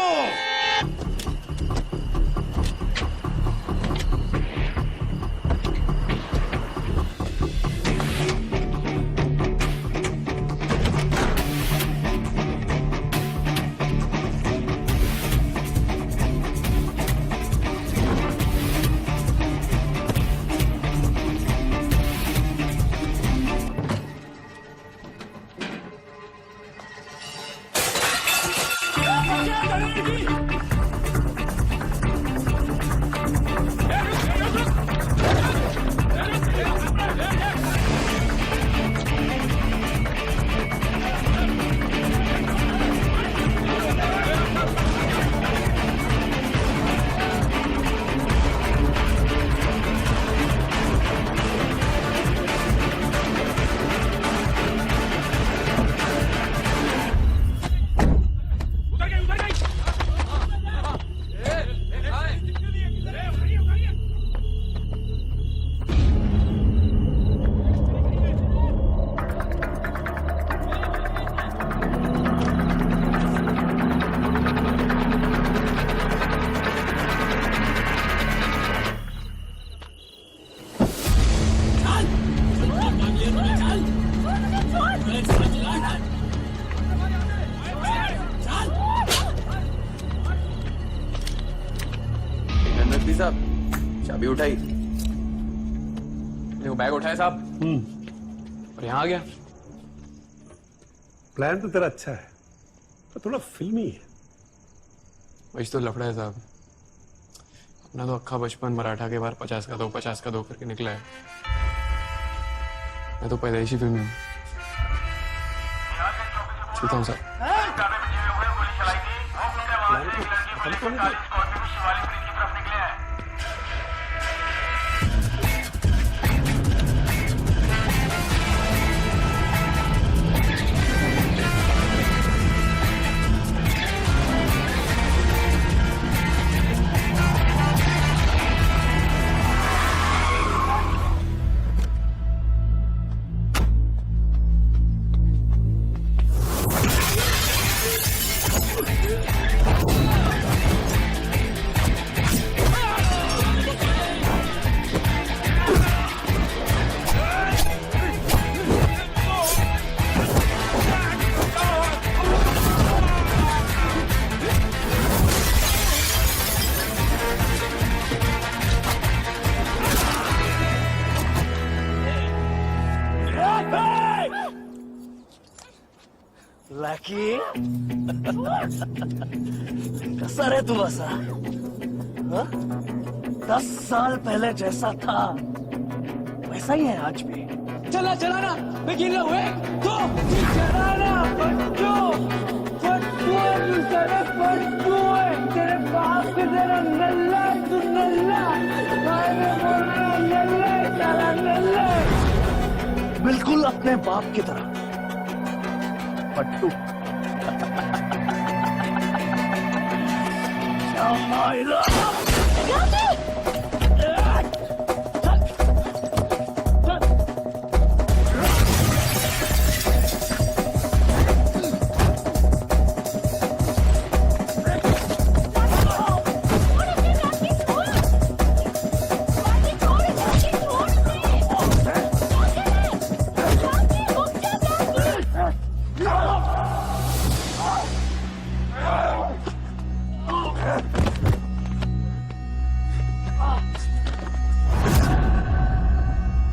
M: साहब चाबी उठाई, देखो बैग उठाया साहब, और यहाँ आ गया।
B: प्लान तो तेरा अच्छा है, पर थोड़ा फिल्मी है।
M: वही तो लफड़ा है साहब, अपना तो अक्खा बचपन मराठा के बार 50 का 2 करके निकला है। मैं तो पैदाइशी फिल्म हूँ। चलता हूँ साहब।
J: लकी कसा रे तू असा? 10 साल पहले जैसा था वैसा ही है आज भी।
A: चला चला ना, मैं गिर रहा हूँ। 1 2 3 चला ना फट्टू, फट्टू है तू, सारे फट्टू है। तेरे बाप के तेरा नल्ला है, तू नल्ला। मैं बोल रहा हूँ नल्ला है, साला नल्ला है।
J: बिल्कुल अपने बाप की तरह फट्टू।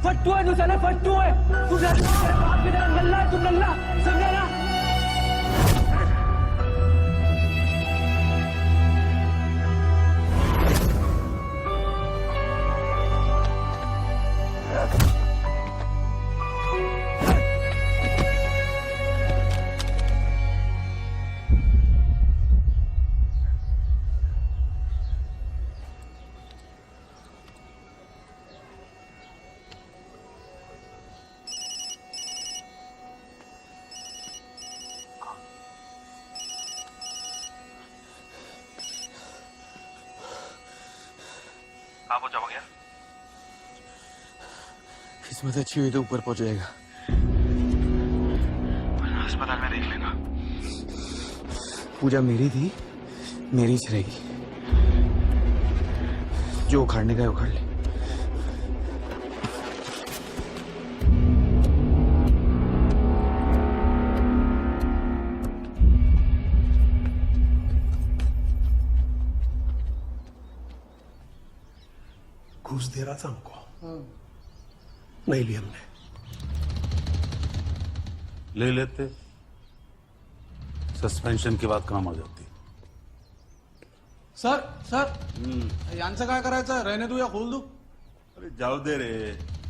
A: फट्टू है तू, साला फट्टू है तू, तेरे बाप की तरह नल्ला है, तू नल्ला, समझा ना?
K: कहाँ पहुंचा गया?
M: किस्मत अच्छी हुई तो ऊपर पहुंच जाएगा, वरना अस्पताल में देख लेना। पूजा मेरी थी, मेरी ही रहेगी। जो उखाड़ने का है उखाड़ ले।
B: घूस दे रहा था हमको, नहीं ली हमने।
H: ले लेते, सस्पेंशन की बात काम आ जाती।
F: सर यांचं काय करायचं? रहने दू या खोल दू? अरे जाओ दे रे,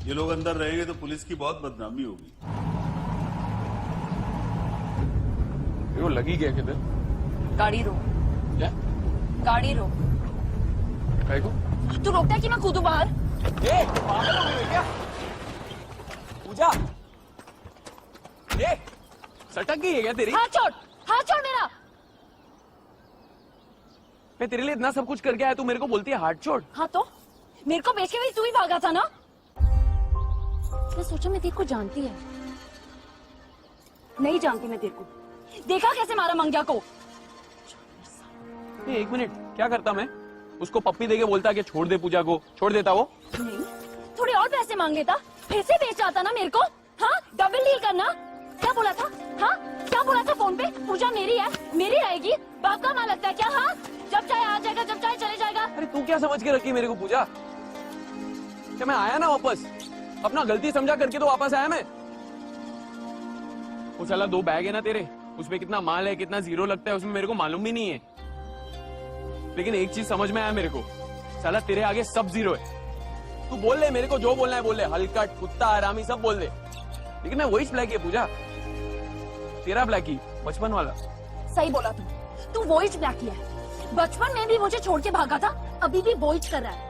F: ये लोग अंदर रहेंगे तो पुलिस की बहुत बदनामी होगी।
M: वो लगी गया किधर?
I: गाड़ी रो,
M: क्या
I: गाड़ी रो।
M: काय को?
I: तू रोकता है कि मैं कूदूं बाहर?
A: ए, पागल हो गई क्या? पूजा, ए, सटक गई है क्या तेरी?
I: हाथ छोड़ मेरा।
M: मैं तेरे लिए इतना सब कुछ करके आया, तू मेरे को बोलती है हाथ छोड़।
I: हाँ तो मेरे को बेच के भी तू ही भागा था ना। मैं सोचा मैं तेरे को जानती है, नहीं जानती मैं तेरे को। देखा कैसे मारा मंग्या को?
M: 1 मिनट, क्या करता मैं? उसको पप्पी देके बोलता कि छोड़ दे पूजा को, छोड़ देता वो?
I: नहीं, थोड़े और पैसे मांग लेता, फिर से बेच आता ना मेरे को। हाँ, डबल डील करना। क्या बोला था? हाँ, क्या बोला था फोन पे? पूजा मेरी है, मेरी रहेगी। बाप का मां लगता है क्या? हाँ, जब चाहे आ जाएगा, जब चाहे चले जाएगा।
C: अरे तू क्या समझ के रखी मेरे को पूजा? क्या मैं आया ना वापस? अपना गलती समझा करके तो वापस आया मैं। वो साला 2 बैग है ना तेरे, उसमें कितना माल है कितना जीरो लगता है उसमें मेरे को मालूम भी नहीं है। लेकिन एक चीज समझ में आया मेरे को, साला तेरे आगे सब जीरो है। तू बोल ले मेरे को जो बोलना है बोल ले, हलकट कुत्ता हरामी सब बोल ले, लेकिन मैं वही ब्लैकी है पूजा, तेरा ब्लैकी बचपन वाला।
I: सही बोला तू वॉइस ब्लैकी है। बचपन में भी मुझे छोड़ के भागा था, अभी भी वॉइस कर रहा है।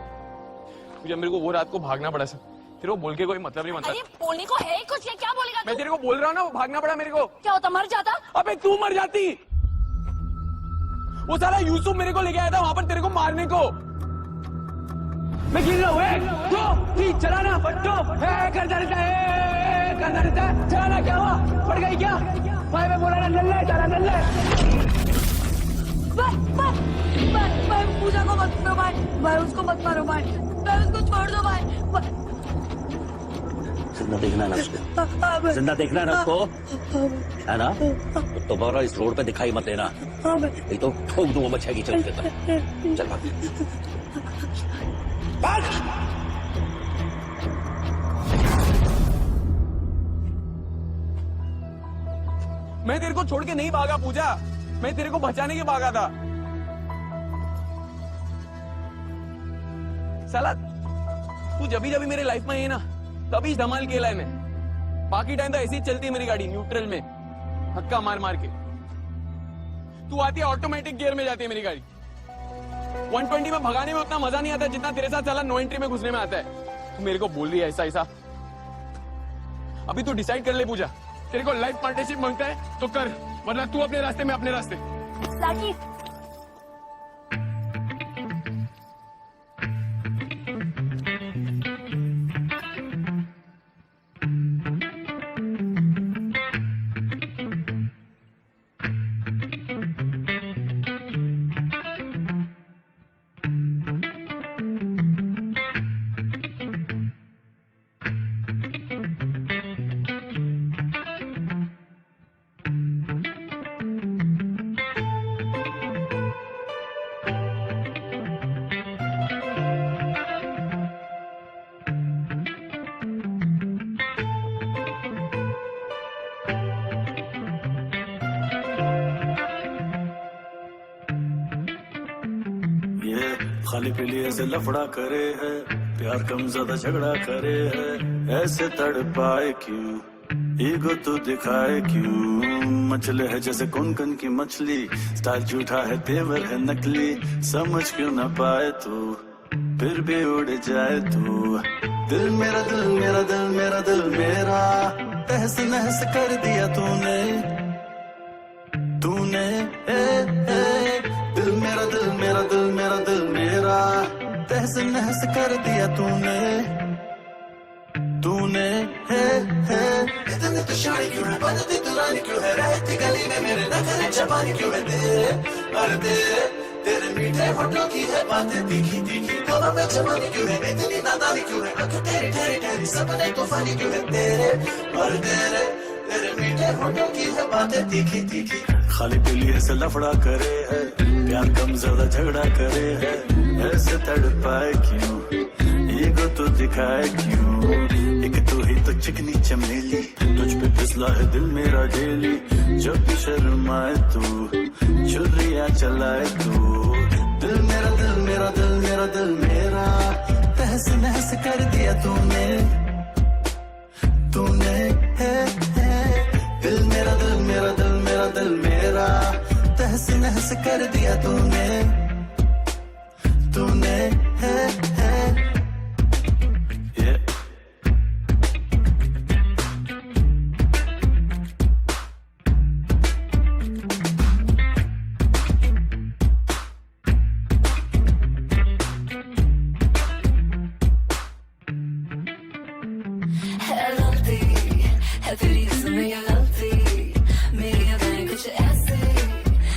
C: पूजा मेरे को वो रात को भागना पड़ा सर, तेरे को बोल के कोई मतलब नहीं बनता।
I: अरे बोलने को है कुछ, ये क्या बोलेगा
C: मैं तेरे को बोल रहा हूँ ना, वो भागना पड़ा मेरे को।
I: क्या होता, मर जाता?
C: अबे तू मर जाती। वो साला यूसुफ मेरे को लेके आया था वहां पर तेरे को मारने को।
A: मैं गिर रहा हूँ, 1 2 3 चलाना बट्टो, करता रहता है, करता रहता है, चलाना। क्या हुआ, पड़ गई क्या? भाई मैं बोला ना नल्ला है, चला नल्ला है।
I: भाई पूजा को मत मारो भाई, उसको मत मारो भाई, उसको छोड़ दो भाई।
K: जिंदा देखना है ना उसको, जिंदा देखना है ना उसको, है ना? तो दोबारा इस रोड पे दिखाई मत देना, नहीं तो ठोक दूंगा बच्चा की चल के। चल भाग।
C: मैं तेरे को छोड़ के नहीं भागा पूजा, मैं तेरे को बचाने के भागा था। साला तू जभी जभी मेरे लाइफ में है ना तभी धमाल खेला है मैं, बाकी टाइम तो ऐसी ही चलती है मेरी गाड़ी न्यूट्रल में, धक्का मार मार के। तू आती है ऑटोमेटिक गियर में जाती है मेरी गाड़ी। 120 में भगाने में उतना मजा नहीं आता जितना तेरे साथ साला नो एंट्री में घुसने में आता है। तू मेरे को बोल रही है ऐसा ऐसा, अभी तू डिसाइड कर ले पूजा, तेरे को लाइफ पार्टनरशिप मांगता है तो कर, वरना तू अपने रास्ते में अपने रास्ते।
N: खाली पीली ऐसे लफड़ा करे है, प्यार कम ज्यादा झगड़ा करे है, ऐसे तड़पाए क्यों, ईगो तो दिखाए क्यों, मचले है जैसे कौन की मछली, स्टाइल झूठा है तेवर है नकली, समझ क्यों ना पाए तू, फिर भी उड़ जाए तू। दिल मेरा दिल मेरा दिल मेरा दिल मेरा, तहस नहस कर दिया तूने, तूने दिल मेरा दिल मेरा दिल मेरा दिल मेरा, तहस नहस कर दिया तूने, तूने इतनी तो शानी क्यों है, बनती तो रानी क्यों है, रहती गली में मेरे नखरे जबानी क्यों है तेरे, अरे तेरे मीठे होठों की है बातें तीखी तीखी, गवा में जवानी क्यों है, इतनी नादानी क्यों है, आंखें तेरी ठहरी ठहरी सपने तूफानी क्यों है तेरे, अरे तेरे मीठे होठों की है बातें तीखी तीखी। खाली पीली ऐसे लफड़ा करे है, प्यार कम ज्यादा झगड़ा करे है, ऐसे तड़पाए क्यों, ईगो तो दिखाए क्यों, एक तू ही तो चिकनी चमेली, तुझ पे फिसला है दिल मेरा डेली, जब भी शर्माए तू, छुरियां चलाए तू। दिल मेरा दिल मेरा दिल मेरा दिल मेरा, तहस नहस कर दिया तूने, तूने दिल मेरा दिल मेरा दिल मेरा दिल मेरा, तहस नहस कर दिया तूने, तूने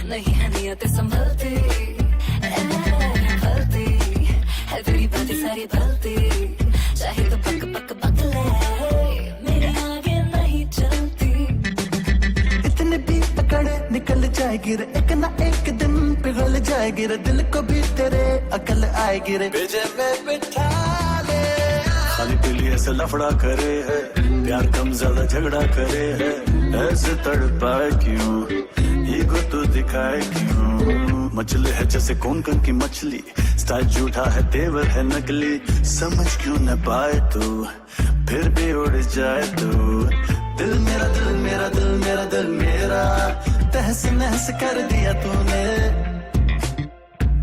I: नहीं है नियत संभलती, फलती है तेरी बातें सारी भलती, चाहे तो पक पक बकले मेरे आगे नहीं चलती,
N: इतने भी पकड़े निकल जाएगी रे, एक ना एक दिन पिघल जाएगी रे, दिल को भी तेरे अकल आएगी रे, भेजे में बिठा ले। खाली पीली ऐसे लफड़ा करे है, प्यार कम ज्यादा झगड़ा करे है, ऐसे तड़पाए क्यों, ईगो तो दिखाए क्यों, मचले है जैसे कोंकण की मछली, स्टाइल झूठा है तेवर है नकली, समझ क्यों न पाए तू, फिर भी उड़ जाए तू, दिल मेरा दिल मेरा दिल मेरा दिल मेरा, तहस नहस कर दिया तूने,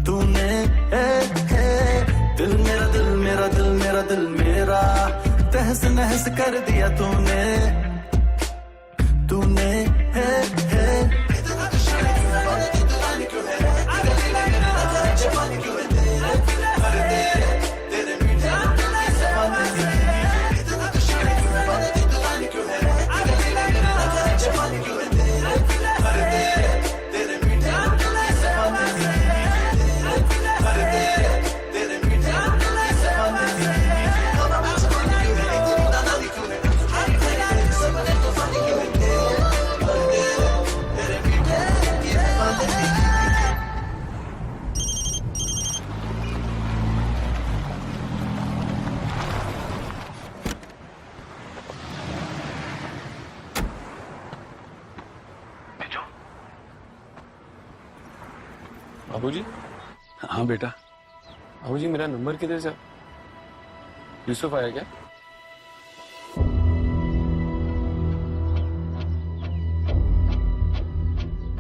N: तूने दिल मेरा दिल मेरा दिल मेरा दिल मेरा, तहस नहस कर दिया तूने, तूने
M: बाबूजी।
B: हाँ बेटा।
M: बाबूजी मेरा नंबर किधर से? यूसुफ आया क्या?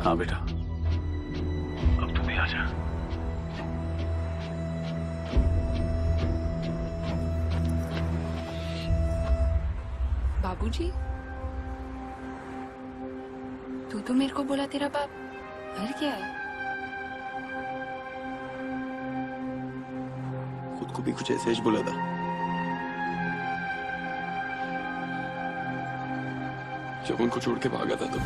B: हाँ बेटा, अब तू भी आ जा।
I: बाबूजी, तू तो मेरे को बोला तेरा बाप घर क्या है?
C: खुद को भी कुछ ऐसे ही बोला था।
M: जब उनको छोड़ के भागा था तो।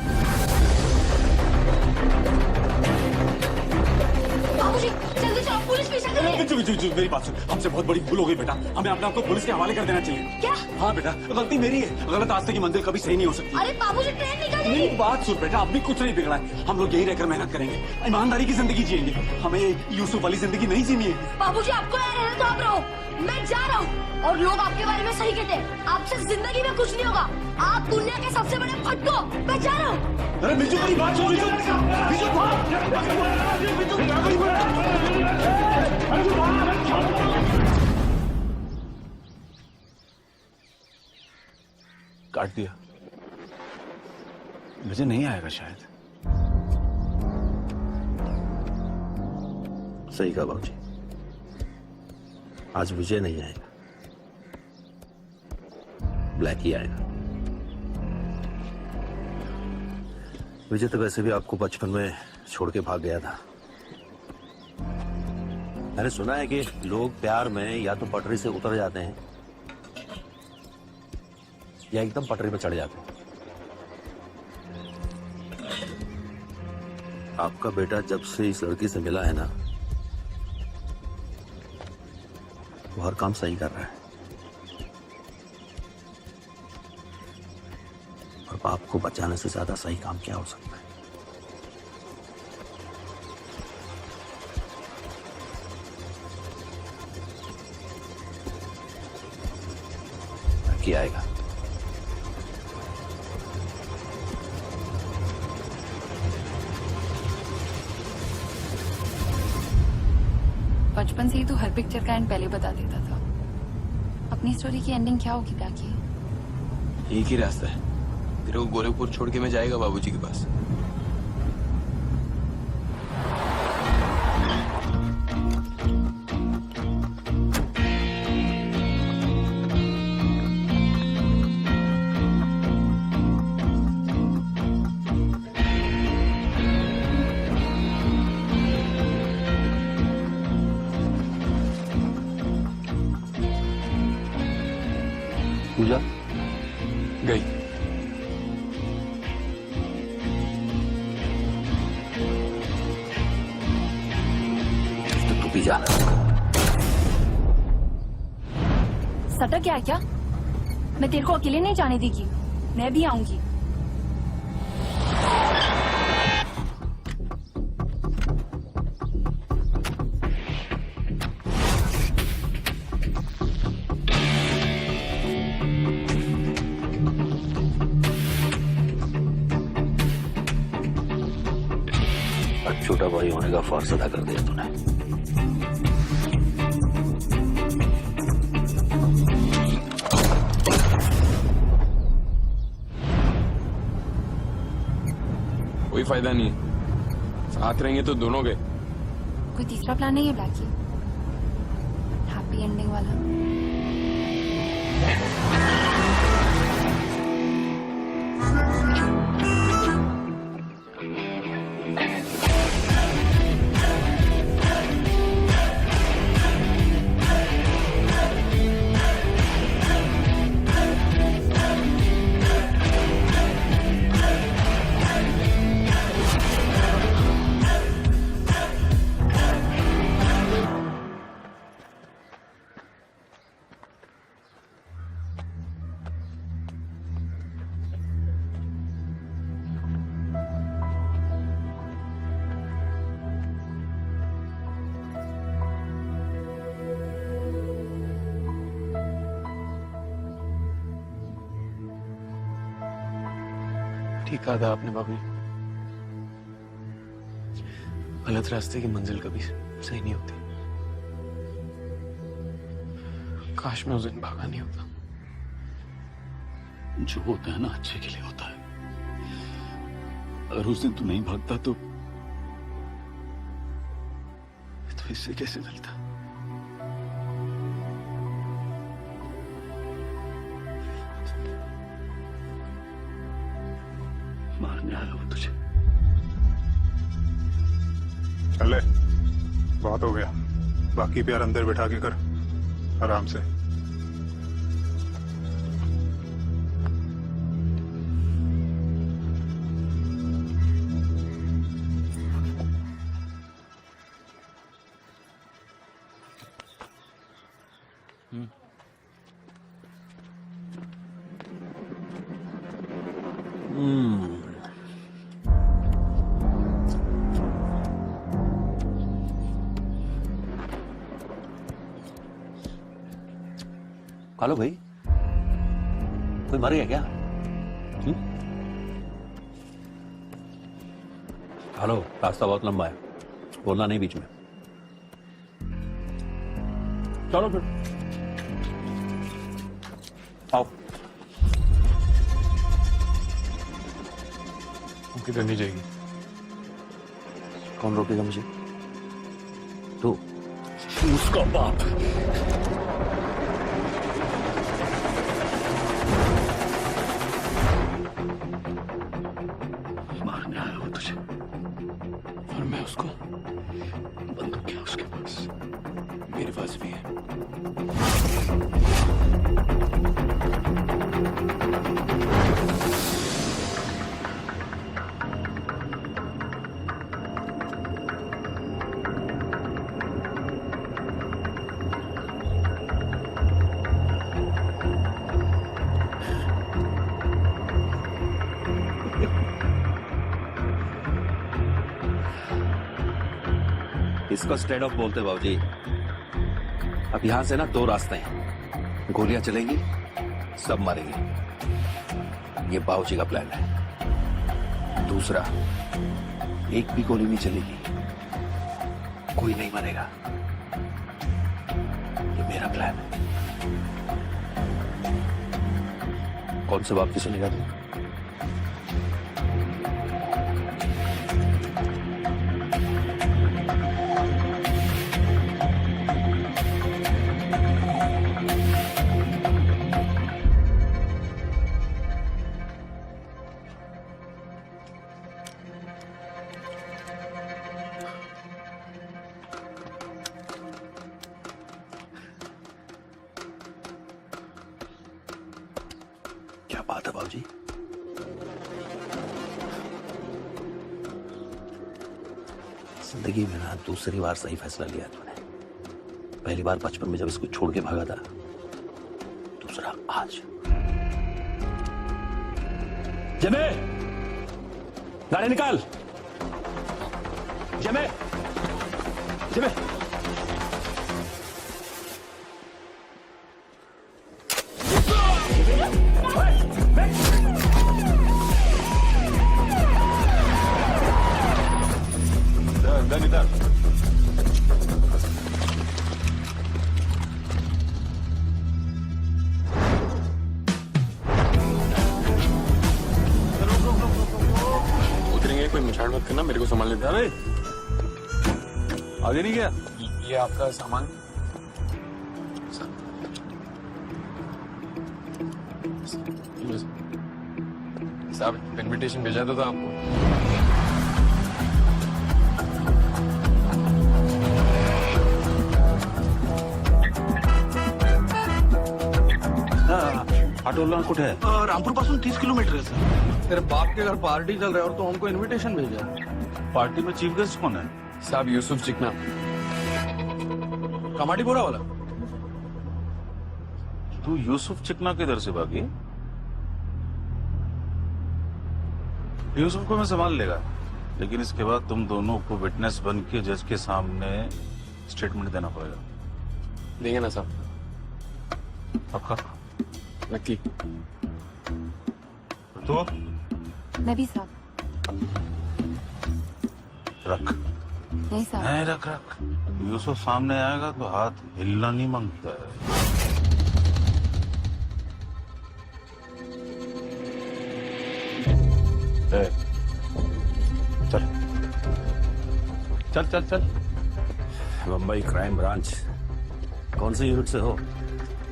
D: बाबूजी जल्दी चलो, पुलिस पीछा कर रही है।
B: मेरी बात सुन, हमसे बहुत बड़ी भूल हो गई बेटा, हमें अपने आप को पुलिस के हवाले कर देना चाहिए।
D: क्या?
B: हाँ बेटा, गलती मेरी है, गलत रास्ते की मंजिल कभी सही नहीं हो सकती।
D: अरे बाबूजी ट्रेन निकल
B: मेरी
D: जाएगी।
B: बात सुन बेटा, अब भी कुछ नहीं बिगड़ा है, हम लोग यही रहकर मेहनत करेंगे, ईमानदारी की जिंदगी जिएंगे, हमें यूसुफ वाली जिंदगी नहीं जीनी है।
D: बाबूजी आपको यहाँ रहना तो आप रहो, मैं जा रहा हूँ, और लोग आपके बारे में सही कहते हैं, आपसे जिंदगी में कुछ नहीं होगा, आप दुनिया के सबसे बड़े फटको, मैं जा रहा हूँ।
B: अरे बिजू मेरी बात सुन, बिजू काट दिया, मुझे नहीं आएगा शायद।
K: सही कहा बाबूजी, आज विजय नहीं आएगा, ब्लैक ही आएगा। विजय तो वैसे भी आपको बचपन में छोड़ के भाग गया था। मैंने सुना है कि लोग प्यार में या तो पटरी से उतर जाते हैं या एकदम पटरी में चढ़ जाते हैं। आपका बेटा जब से इस लड़की से मिला है ना, वो हर काम सही कर रहा है, और बाप को बचाने से ज्यादा सही काम क्या हो सकता है? क्या आएगा?
I: बचपन से ही तू हर पिक्चर का एंड पहले बता देता था। अपनी स्टोरी की एंडिंग क्या होगी ताकि?
C: एक ही रास्ता है, तेरे को गोरखपुर छोड़ के मैं जाएगा बाबूजी के पास।
K: पूजा
M: गई।
K: तो तू भी जा।
I: सटक क्या है क्या? मैं तेरे को अकेले नहीं जाने देगी, मैं भी आऊंगी।
K: छोटा भाई होने का फर्ज अदा कर दिया तूने।
M: कोई फायदा नहीं है, साथ रहेंगे तो दोनों गए।
I: कोई तीसरा प्लान नहीं है ब्लैकी? हैप्पी एंडिंग वाला?
M: ठीक कहा था आपने भाभी, गलत रास्ते की मंजिल कभी सही नहीं होती। काश मैं उस दिन भागा नहीं होता।
F: जो होता है ना अच्छे के लिए होता है। अगर उस दिन तू नहीं भागता तो इससे कैसे मिलता? मारने आया हूं तुझे।
B: चले, बहुत हो गया। बाकी प्यार अंदर बैठा के कर, आराम से।
K: हेलो भाई, कोई मर गया क्या? हेलो, रास्ता बहुत लंबा है, बोलना नहीं बीच में। चलो फिर आओ।
M: किधर नहीं जाएगी?
K: कौन रोकेगा मुझे? तू, उसका बाप।
F: मारने आया हूं तुझे।
M: और मैं उसको?
F: बंदूक क्या उसके पास?
M: मेरे पास भी है।
K: इसको स्ट्रेट ऑफ बोलते बाबूजी। अब यहां से ना दो रास्ते हैं, गोलियां चलेंगी, सब मरेंगे। ये बाबूजी का प्लान है। दूसरा, एक भी गोली नहीं चलेगी, कोई नहीं मरेगा। ये मेरा प्लान है। कौन से बाप की सुनेगा तू? क्या बात है बाबूजी? जिंदगी में ना दूसरी बार सही फैसला लिया तूने। पहली बार बचपन में जब इसको छोड़ के भागा था, दूसरा आज।
A: जमे, गाड़ी निकाल। जमे, जमे।
H: इधर इधर
M: उतरेंगे, कोई मुछाड़ मत करना, मेरे को संभाल लेते।
H: अरे आगे नहीं गया।
M: ये आपका सामान। साहब इनविटेशन भेजा था आपको।
H: ऑटोला कुठे है?
F: रामपुर पासून 30 किलोमीटर है सर।
A: तेरे बाप के घर पार्टी चल रहा है और तो हमको इनविटेशन भेजा।
H: पार्टी में चीफ गेस्ट कौन है?
M: साहब यूसुफ चिकना।
A: कमाटीपुरा वाला।
H: तू यूसुफ चिकना किधर से भागी? यूसुफ को मैं संभाल लेगा, लेकिन इसके बाद तुम दोनों को विटनेस बन के जज के सामने स्टेटमेंट देना पड़ेगा।
M: देंगे ना साहब?
H: पक्का?
M: नक्की।
H: तो
I: मैं भी साहब।
H: रख।
I: नहीं साहब।
H: नहीं, रख रख। यूसुफ सामने आएगा तो हाथ हिलना नहीं मांगता है। चल चल चल चल।
K: Mumbai crime branch. कौन से यूनिट से हो?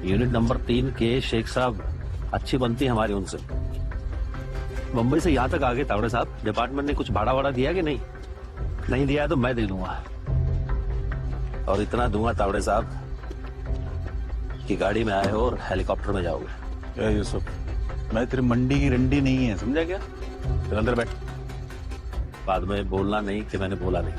K: यूनिट नंबर 3 के शेख साहब। अच्छी बनती है हमारी उनसे। मुंबई से यहाँ तक आगे तावड़े साहब, डिपार्टमेंट ने कुछ भाड़ा वाड़ा दिया कि नहीं? नहीं दिया है तो मैं दे दूंगा, और इतना दूंगा तावड़े साहब कि गाड़ी में आए हो और हेलीकॉप्टर में जाओगे।
H: क्या यूसुफ, मैं तेरी मंडी की रंडी नहीं है, समझा क्या? चल अंदर बैठ।
K: बाद में बोलना नहीं कि मैंने बोला नहीं।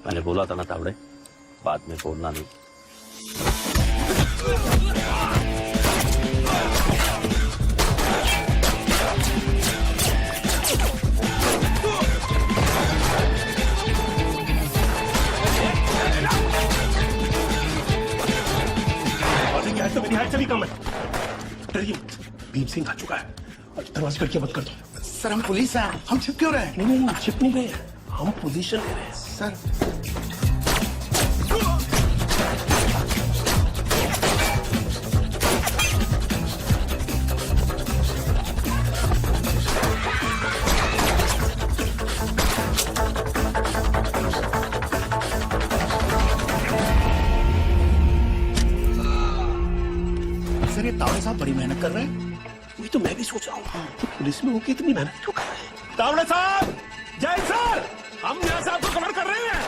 K: मैंने बोला था ना तावड़े, बाद में बोलना नहीं।
A: तो मेरी हाइट से भी कम है। डरिए मत, भीम सिंह आ चुका है और दरवाजे खिड़कियां बंद कर दो।
F: सर हम पुलिस हैं, हम छिप क्यों रहे हैं?
A: नहीं, छिप नहीं गए, हम पोजीशन ले रहे हैं
F: सर।
A: सर ये तावड़े साहब बड़ी मेहनत कर रहे हैं। वही तो मैं भी सोच रहा हूँ, पुलिस में होके इतनी मेहनत क्यों कर रहे हैं? तावड़े साहब, जय सर, हम यहाँ साहब को कवर कर रहे हैं।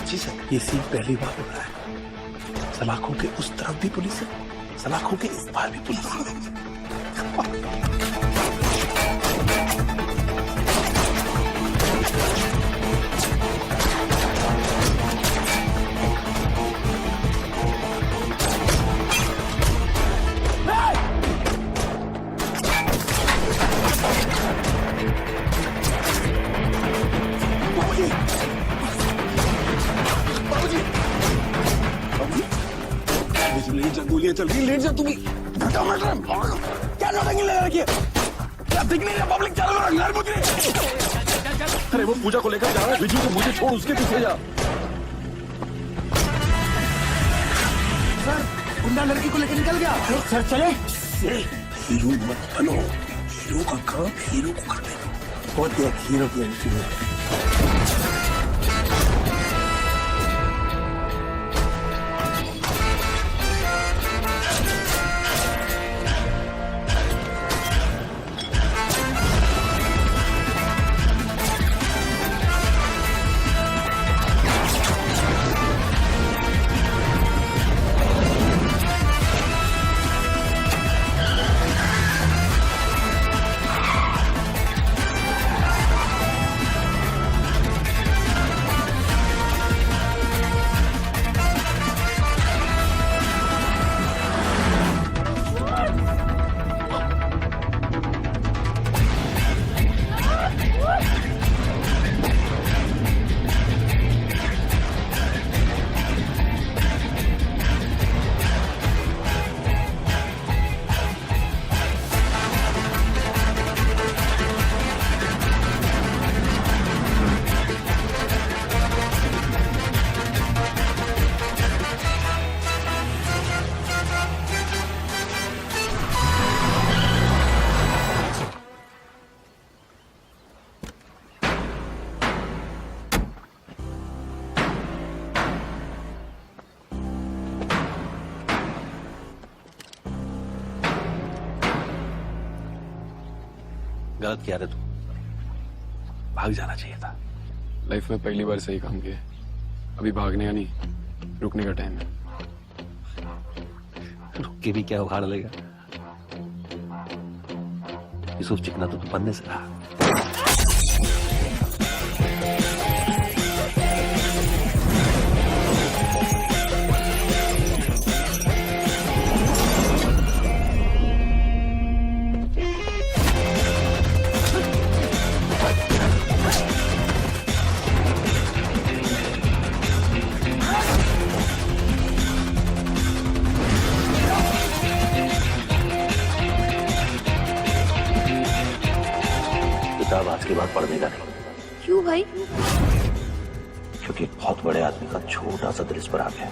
A: जी सर, ये सीन पहली बार हो रहा है। सलाखों के उस तरफ भी पुलिस है, सलाखों के इस पार भी पुलिस है। गोलियां चल रही, लेट जा तू भी। क्या लड़ेंगे ले रखिए, क्या दिख नहीं रहा? पब्लिक चलो, अरे वो पूजा को लेकर जा रहा है, विजू को मुझे छोड़ उसके पीछे जा। सर गुंडा लड़की को लेकर निकल गया। सर चले। हीरो मत बनो, हीरो का काम हीरो को करने दो। बहुत हीरो की एंट्री है।
K: गलत किया रे तू, भाग जाना चाहिए था।
M: लाइफ में पहली बार सही काम किया। अभी भागने का नहीं, रुकने का टाइम है।
K: रुक के भी क्या उखाड़ लेगा? यूसुफ चिकना तो तू बनने से रहा। किताब आज के बाद पढ़ने का नहीं,
D: क्यों भाई?
K: क्योंकि एक बहुत बड़े आदमी का छोटा सा दिल इस पर आ गया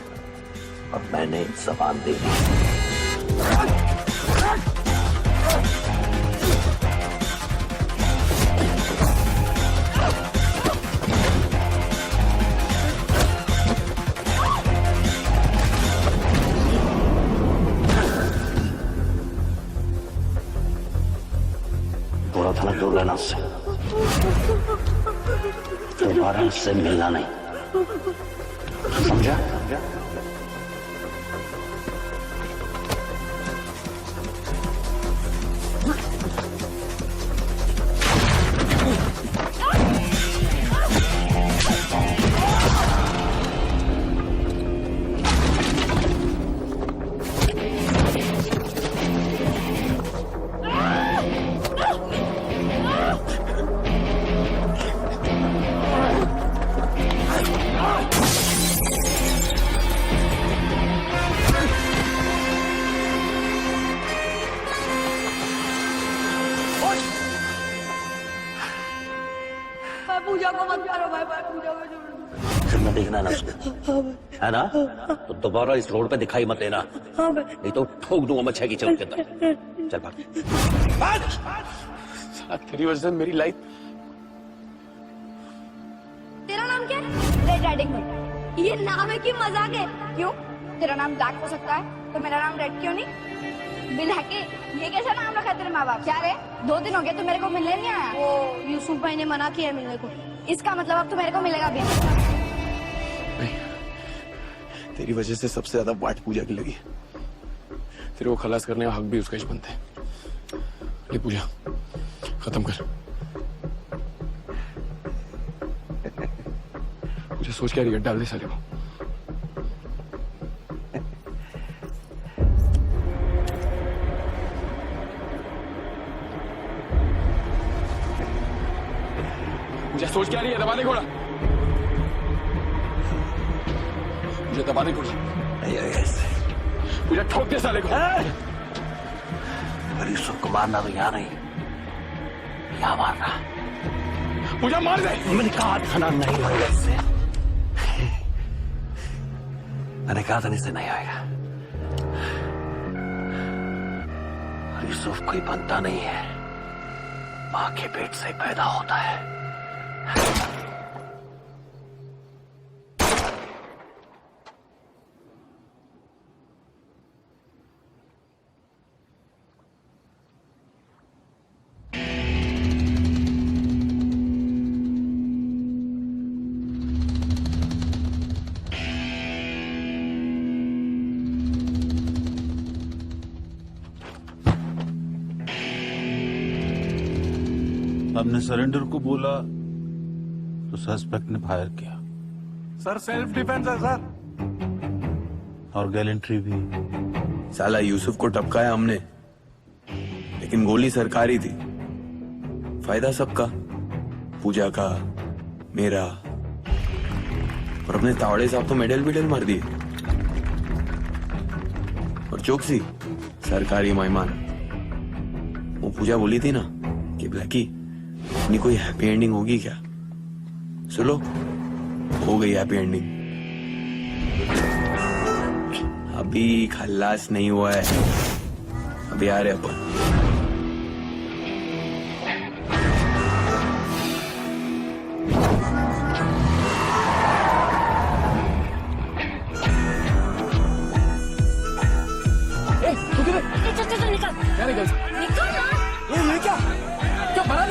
K: और मैंने जबान दे दी। थोड़ा थोड़ा दूर रहना उससे, दोबारा उससे मिलना नहीं, समझा?
D: पूजा को मत मारो भाई, पूजा को छोड़।
K: फिर मैं देखना ना उसको, है ना? तो दोबारा इस रोड पे दिखाई मत देना, नहीं तो ठोक दूंगा मैं 6 की चौक के अंदर। चल भाग।
M: तेरी वजह से मेरी लाइफ।
D: तेरा नाम क्या है? Red riding hood. ये नाम है कि मजाक है? क्यों? तेरा नाम डार्क हो सकता है तो मेरा नाम रेड क्यों नहीं? बिल हके, ये कैसा नाम रखा तेरे माँ बाप? क्या रे, 2 दिन हो गए, तू मेरे को मिलने नहीं आया? वो यूसुफ भाई ने मना किया मिलने को, इसका मतलब अब तू मेरे को मिलेगा भी
M: नहीं। तेरी वजह से सबसे ज्यादा वाट पूजा की लगी। तेरे को खलास करने का हक भी उसका ही बनता है। ये पूजा खत्म कर। पूजा सोच क्या रही है? डाल दे साले को। मुझे सोच क्या रही है? दबा दे घोड़ा, मुझे दबा दे घोड़ा। मुझे ठोक दे साले को।
K: अरे यूसुफ को मारना तो यहाँ नहीं, यहाँ मारना।
M: मुझे मार दे।
K: मैंने कहा था ना नहीं होगा इससे, मैंने कहा था इससे नहीं आएगा। यूसुफ कोई बनता नहीं है, माँ के पेट से पैदा होता है।
H: हमने सरेंडर को बोला तो सस्पेक्ट ने फायर किया।
F: सर सेल्फ डिफेंस है सर।
H: और गैलेंट्री भी।
C: साला यूसुफ को टपकाया हमने, लेकिन गोली सरकारी थी। फायदा सबका, पूजा का, मेरा, और अपने तावड़े साहब तो मेडल मार दिए। और चौकसी सरकारी मेहमान। वो पूजा बोली थी ना कि ब्लैकी अपनी कोई हैप्पी एंडिंग होगी क्या? सुनो, हो गई हैप्पी एंडिंग। अभी खल्लास नहीं हुआ है, अभी आ रहे अपन।
A: चल निकल। क्या निकल?
D: निकल ना।
A: ये क्या? क्या बना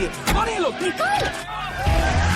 A: लिए। कौन है ये लोग?
I: निकल